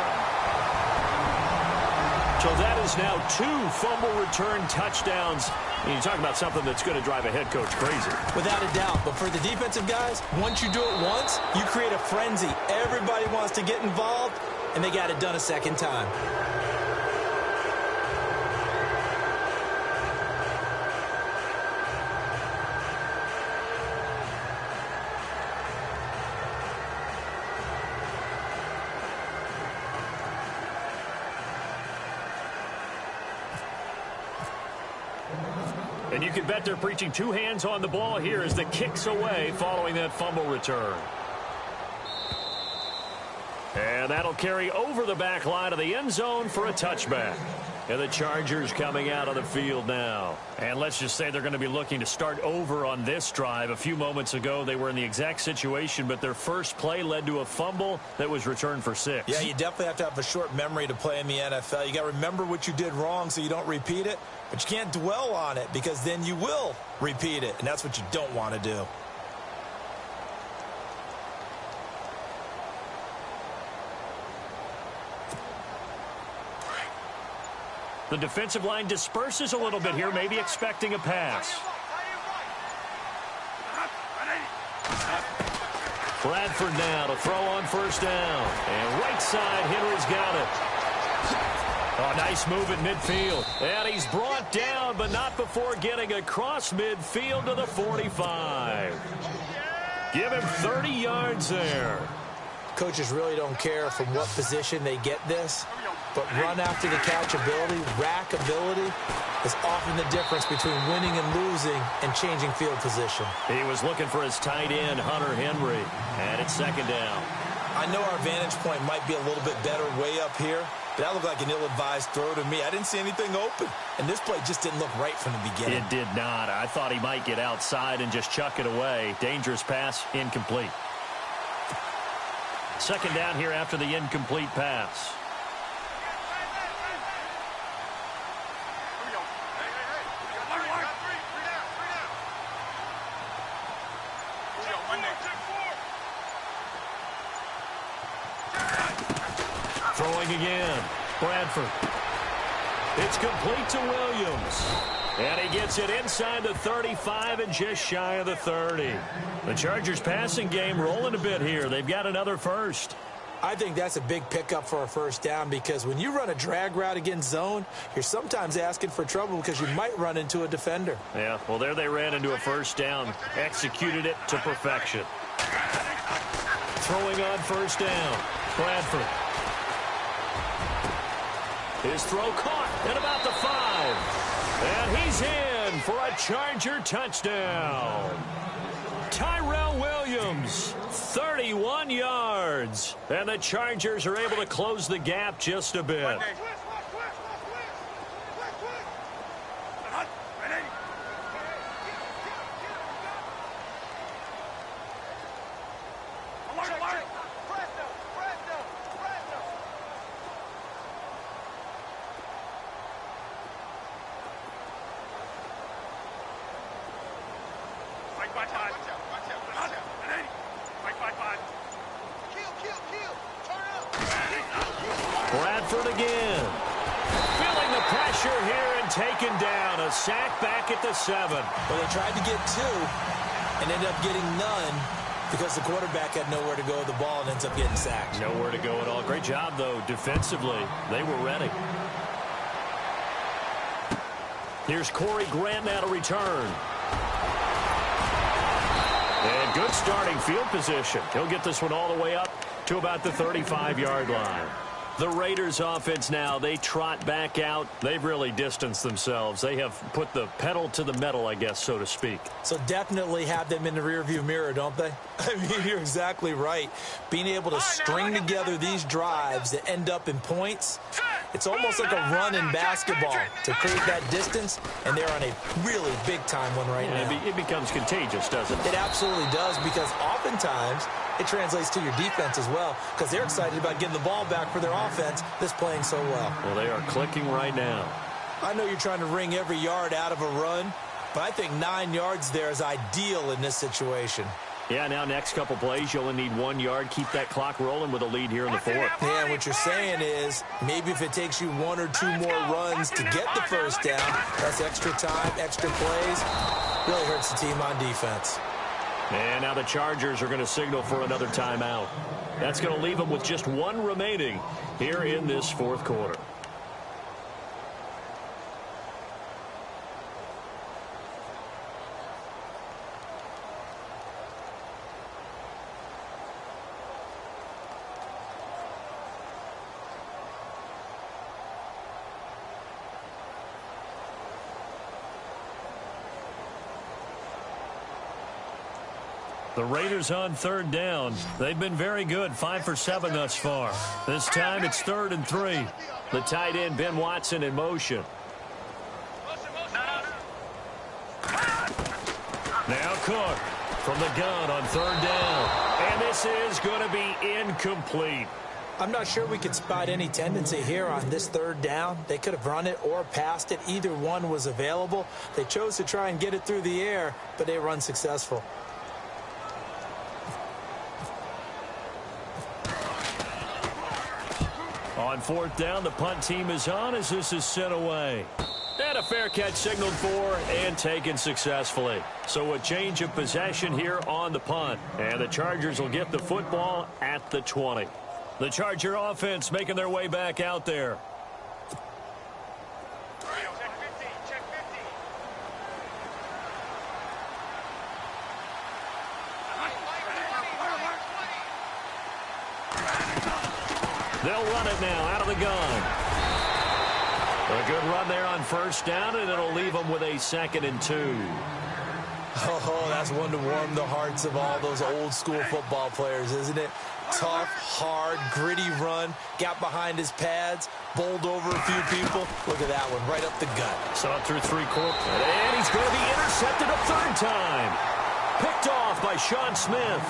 So that is now 2 fumble return touchdowns. And you talk about something that's going to drive a head coach crazy.
Without a doubt. But for the defensive guys, once you do it once, you create a frenzy. Everybody wants to get involved, and they got it done a second time.
And you can bet they're preaching 2 hands on the ball here as the kick's away following that fumble return. And that'll carry over the back line of the end zone for a touchback. And the Chargers coming out on the field now. And let's just say they're going to be looking to start over on this drive. A few moments ago, they were in the exact situation, but their first play led to a fumble that was returned for 6.
Yeah, you definitely have to have a short memory to play in the NFL. You got to remember what you did wrong so you don't repeat it, but you can't dwell on it because then you will repeat it, and that's what you don't want to do.
The defensive line disperses a little bit here, maybe expecting a pass. Bradford now to throw on first down. And right side, Henry's got it. Oh, nice move at midfield. And he's brought down, but not before getting across midfield to the 45. Give him 30 yards there.
Coaches really don't care from what position they get this, but run after the catch ability, rack ability is often the difference between winning and losing and changing field position.
He was looking for his tight end, Hunter Henry, and it's second down.
I know our vantage point might be a little bit better way up here, but that looked like an ill-advised throw to me. I didn't see anything open, and this play just didn't look right from the beginning.
It did not. I thought he might get outside and just chuck it away. Dangerous pass, incomplete. Second down here after the incomplete pass. Throwing again. Bradford. It's complete to Williams. And he gets it inside the 35 and just shy of the 30. The Chargers passing game rolling a bit here. They've got another first.
I think that's a big pickup for a first down because when you run a drag route against zone, you're sometimes asking for trouble because you might run into a defender.
Yeah, well, there they ran into a first down. Executed it to perfection. Throwing on first down. Bradford. His throw caught at about the 5. And he's in for a Charger touchdown. Tyrell Williams, 31 yards. And the Chargers are able to close the gap just a bit. Bradford again. Feeling the pressure here and taken down. A sack back at the 7.
Well, they tried to get 2 and ended up getting none because the quarterback had nowhere to go with the ball and ends up getting sacked.
Nowhere to go at all. Great job, though, defensively. They were ready. Here's Corey Grant now to return. And good starting field position. He'll get this one all the way up to about the 35-yard line. The Raiders offense now, they trot back out. They've really distanced themselves. They have put the pedal to the metal, I guess, so to speak.
So definitely have them in the rearview mirror, don't they? I mean, you're exactly right. Being able to string together these drives that end up in points, it's almost like a run in basketball to create that distance, and they're on a really big-time one right now.
It becomes contagious, doesn't it?
It absolutely does, because oftentimes it translates to your defense as well, because they're excited about getting the ball back for their offense that's playing so well.
Well, they are clicking right now.
I know you're trying to wring every yard out of a run, but I think 9 yards there is ideal in this situation.
Yeah, now next couple plays, you only need 1 yard. Keep that clock rolling with a lead here in the fourth.
Yeah, and what you're saying is maybe if it takes you 1 or 2 more runs to get the first down, that's extra time, extra plays, really hurts the team on defense.
And now the Chargers are going to signal for another timeout. That's going to leave them with just 1 remaining here in this fourth quarter. The Raiders on third down. They've been very good, 5 for 7 thus far. This time it's 3rd and 3. The tight end, Ben Watson, in motion. Now Cook from the gun on 3rd down. And this is going to be incomplete.
I'm not sure we could spot any tendency here on this 3rd down. They could have run it or passed it. Either one was available. They chose to try and get it through the air, but they were unsuccessful.
On 4th down, the punt team is on as this is sent away. And a fair catch signaled for and taken successfully. So a change of possession here on the punt. And the Chargers will get the football at the 20. The Charger offense making their way back out there. They'll run it now out of the gun. A good run there on 1st down, and it'll leave them with a 2nd and 2.
Oh, that's one to warm the hearts of all those old school football players, isn't it? Tough, hard, gritty run, got behind his pads, bowled over a few people. Look at that one, right up the gut.
Saw it through 3 quarters, and he's going to be intercepted a 3rd time. Picked off by Sean Smith.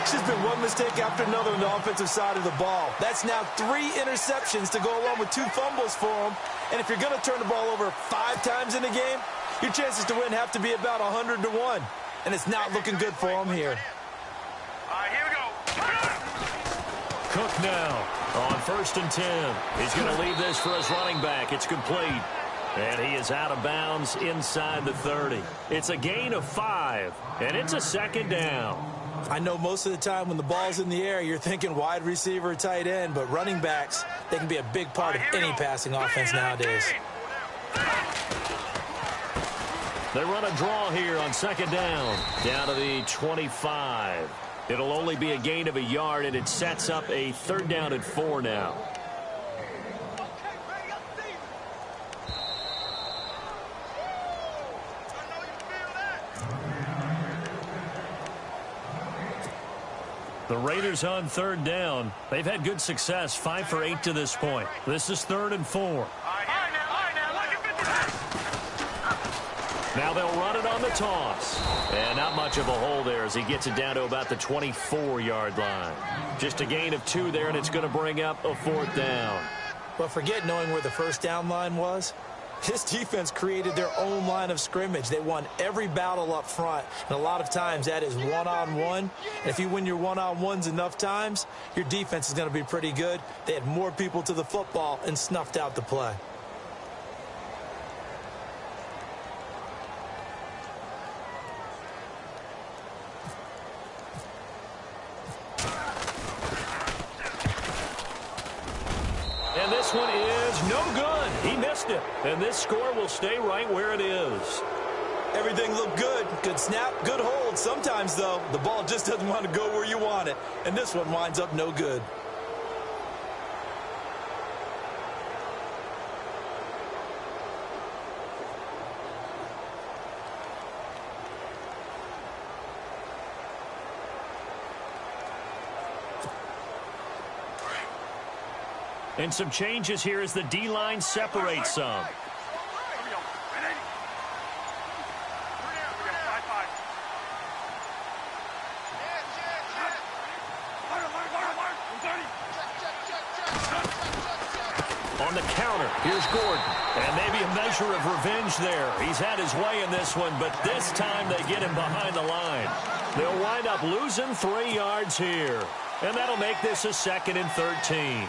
It's just been one mistake after another on the offensive side of the ball. That's now 3 interceptions to go along with 2 fumbles for him. And if you're going to turn the ball over 5 times in a game, your chances to win have to be about 100 to 1. And it's not looking good for him here.
Here we go.
Cook now on 1st and 10. He's going to leave this for his running back. It's complete. And he is out of bounds inside the 30. It's a gain of 5, and it's a 2nd down.
I know most of the time when the ball's in the air, you're thinking wide receiver, tight end, but running backs, they can be a big part of any passing offense nowadays.
They run a draw here on 2nd down to the 25. It'll only be a gain of a yard, and it sets up a 3rd down and 4 now. The Raiders on 3rd down. They've had good success, 5 for 8 to this point. This is 3rd and 4. Now they'll run it on the toss. And not much of a hole there as he gets it down to about the 24-yard line. Just a gain of 2 there, and it's going to bring up a 4th down.
But forget knowing where the 1st down line was. This defense created their own line of scrimmage. They won every battle up front, and a lot of times that is one-on-one. And if you win your one-on-ones enough times, your defense is going to be pretty good. They had more people to the football and snuffed out the play.
And this one is no good. He missed it. And this score will stay right where it is.
Everything looked good. Good snap, good hold. Sometimes, though, the ball just doesn't want to go where you want it. And this one winds up no good.
And some changes here as the D-line separates some. On the counter, here's Gordon. And maybe a measure of revenge there. He's had his way in this one, but this time they get him behind the line. They'll wind up losing 3 yards here. And that'll make this a 2nd and 13.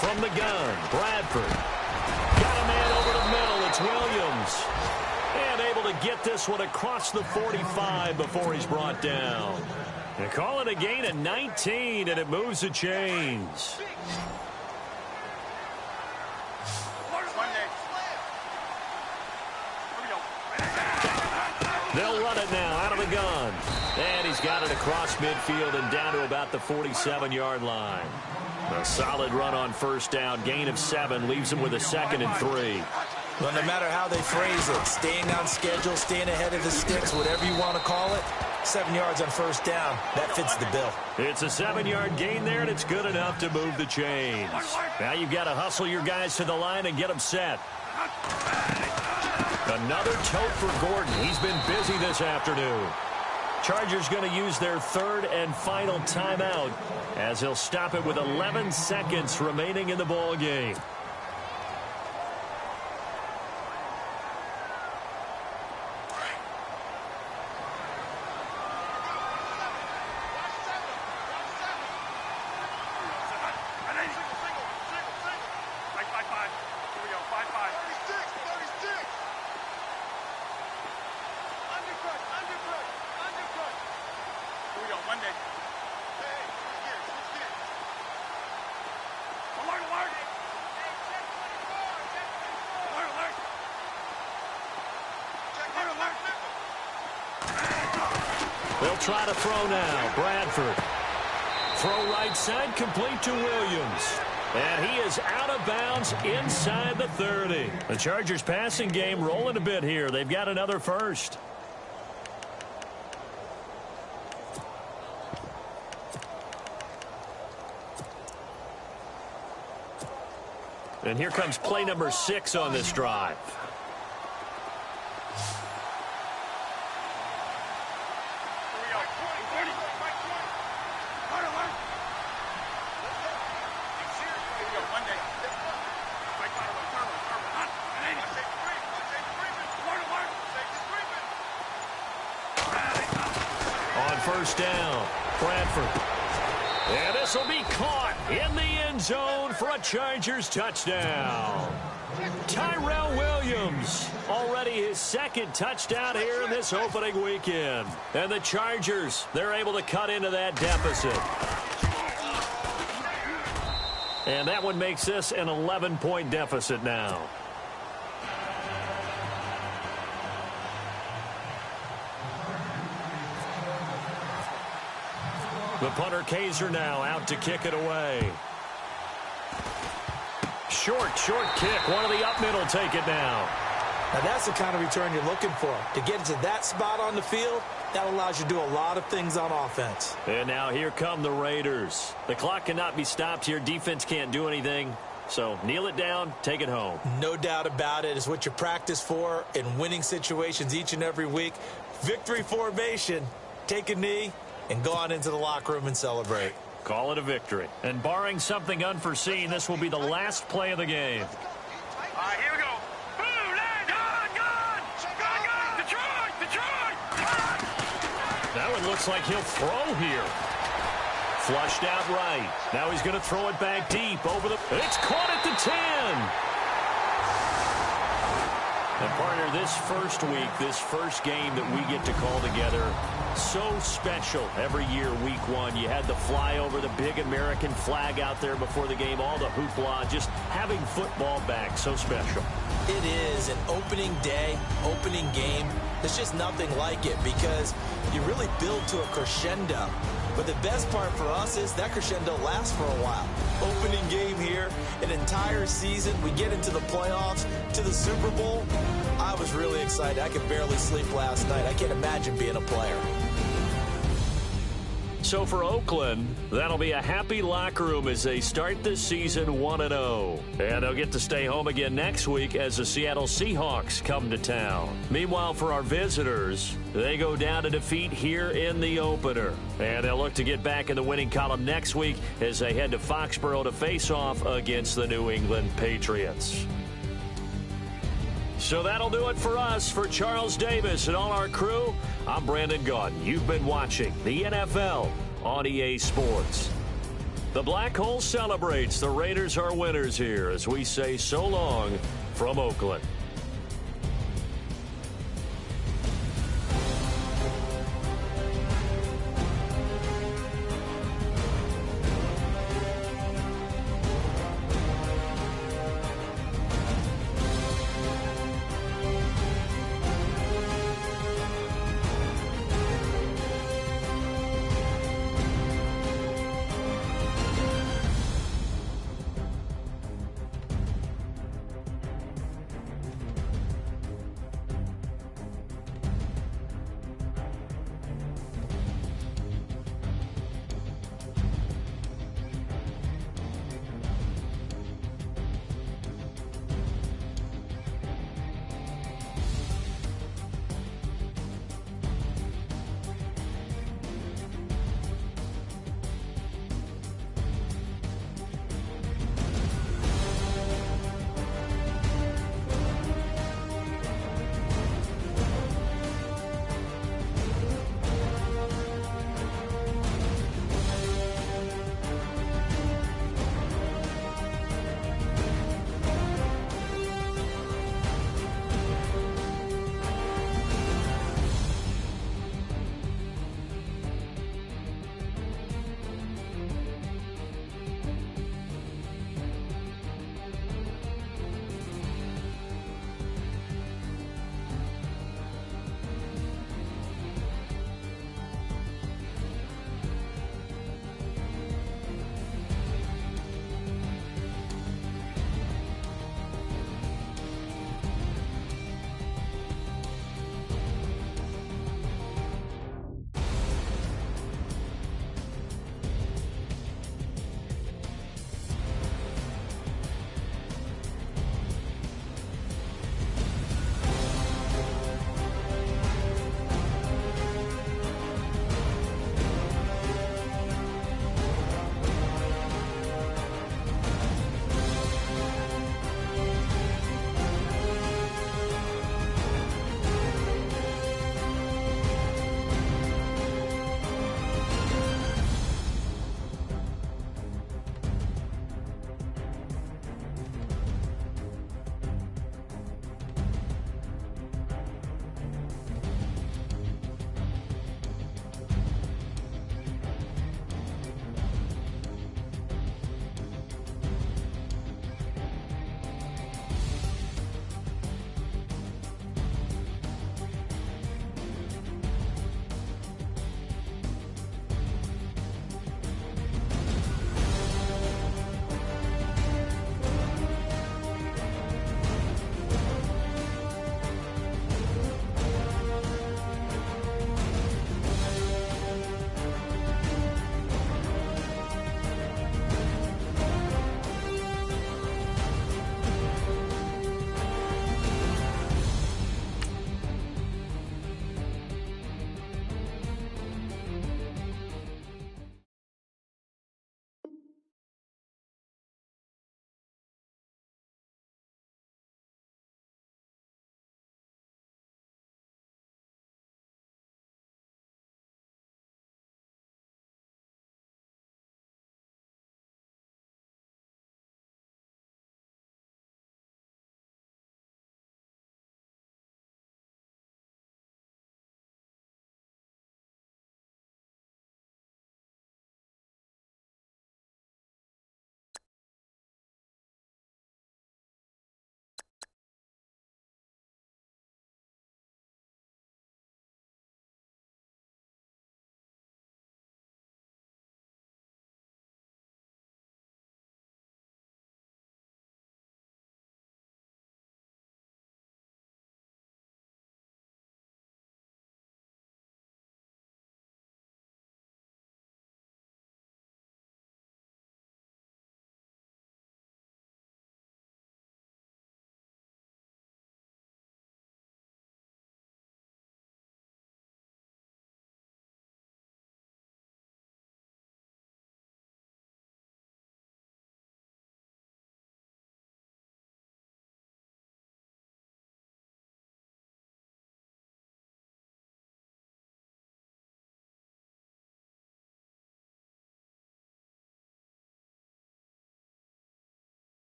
From the gun, Bradford. Got a man over the middle. It's Williams. And able to get this one across the 45 before he's brought down. They call it a gain of 19, and it moves the chains. They'll run it now out of the gun. And he's got it across midfield and down to about the 47-yard line. A solid run on first down. Gain of 7 leaves him with a 2nd and 3.
Well, no matter how they phrase it, staying on schedule, staying ahead of the sticks, whatever you want to call it, 7 yards on first down, that fits the bill. It's
a 7-yard gain there, and it's good enough to move the chains. Now you've got to hustle your guys to the line and get them set. Another tote for Gordon. He's been busy this afternoon. Chargers going to use their 3rd and final timeout as he'll stop it with 11 seconds remaining in the ball game. They'll try to throw now. Bradford. Throw right side, complete to Williams. And he is out of bounds inside the 30. The Chargers passing game rolling a bit here. They've got another first. And here comes play number 6 on this drive. First down, Bradford. And this will be caught in the end zone for a Chargers touchdown. Tyrell Williams, already his 2nd touchdown here in this opening weekend. And the Chargers, they're able to cut into that deficit. And that one makes this an 11-point deficit now. The punter Kaiser now out to kick it away. Short kick. One of the up middle take it now.
Now that's the kind of return you're looking for. To get to that spot on the field, that allows you to do a lot of things on offense.
And now here come the Raiders. The clock cannot be stopped here. Defense can't do anything. So kneel it down, take it home.
No doubt about it. It's what you practice for in winning situations each and every week. Victory formation. Take a knee and go on into the locker room and celebrate.
Call it a victory. And barring something unforeseen, this will be the last play of the game.
All right, here we go. Boom, gun! Detroit!
That one looks like he'll throw here. Flushed out right. Now he's going to throw it back deep over the... It's caught at the 10. And, partner, this first week, this first game that we get to call together, so special every year, week one. You had the flyover, the big American flag out there before the game, all the hoopla, just having football back, so special.
It is an opening day, opening game. There's just nothing like it because you really build to a crescendo. But the best part for us is that crescendo lasts for a while. Opening game here, an entire season. We get into the playoffs, to the Super Bowl. I was really excited. I could barely sleep last night. I can't imagine being a player.
So for Oakland, that'll be a happy locker room as they start this season 1-0. And they'll get to stay home again next week as the Seattle Seahawks come to town. Meanwhile, for our visitors, they go down to defeat here in the opener. And they'll look to get back in the winning column next week as they head to Foxborough to face off against the New England Patriots. So that'll do it for us. For Charles Davis and all our crew, I'm Brandon Gaudin. You've been watching the NFL on EA Sports. The Black Hole celebrates. The Raiders are winners here as we say so long from Oakland.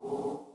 Ball.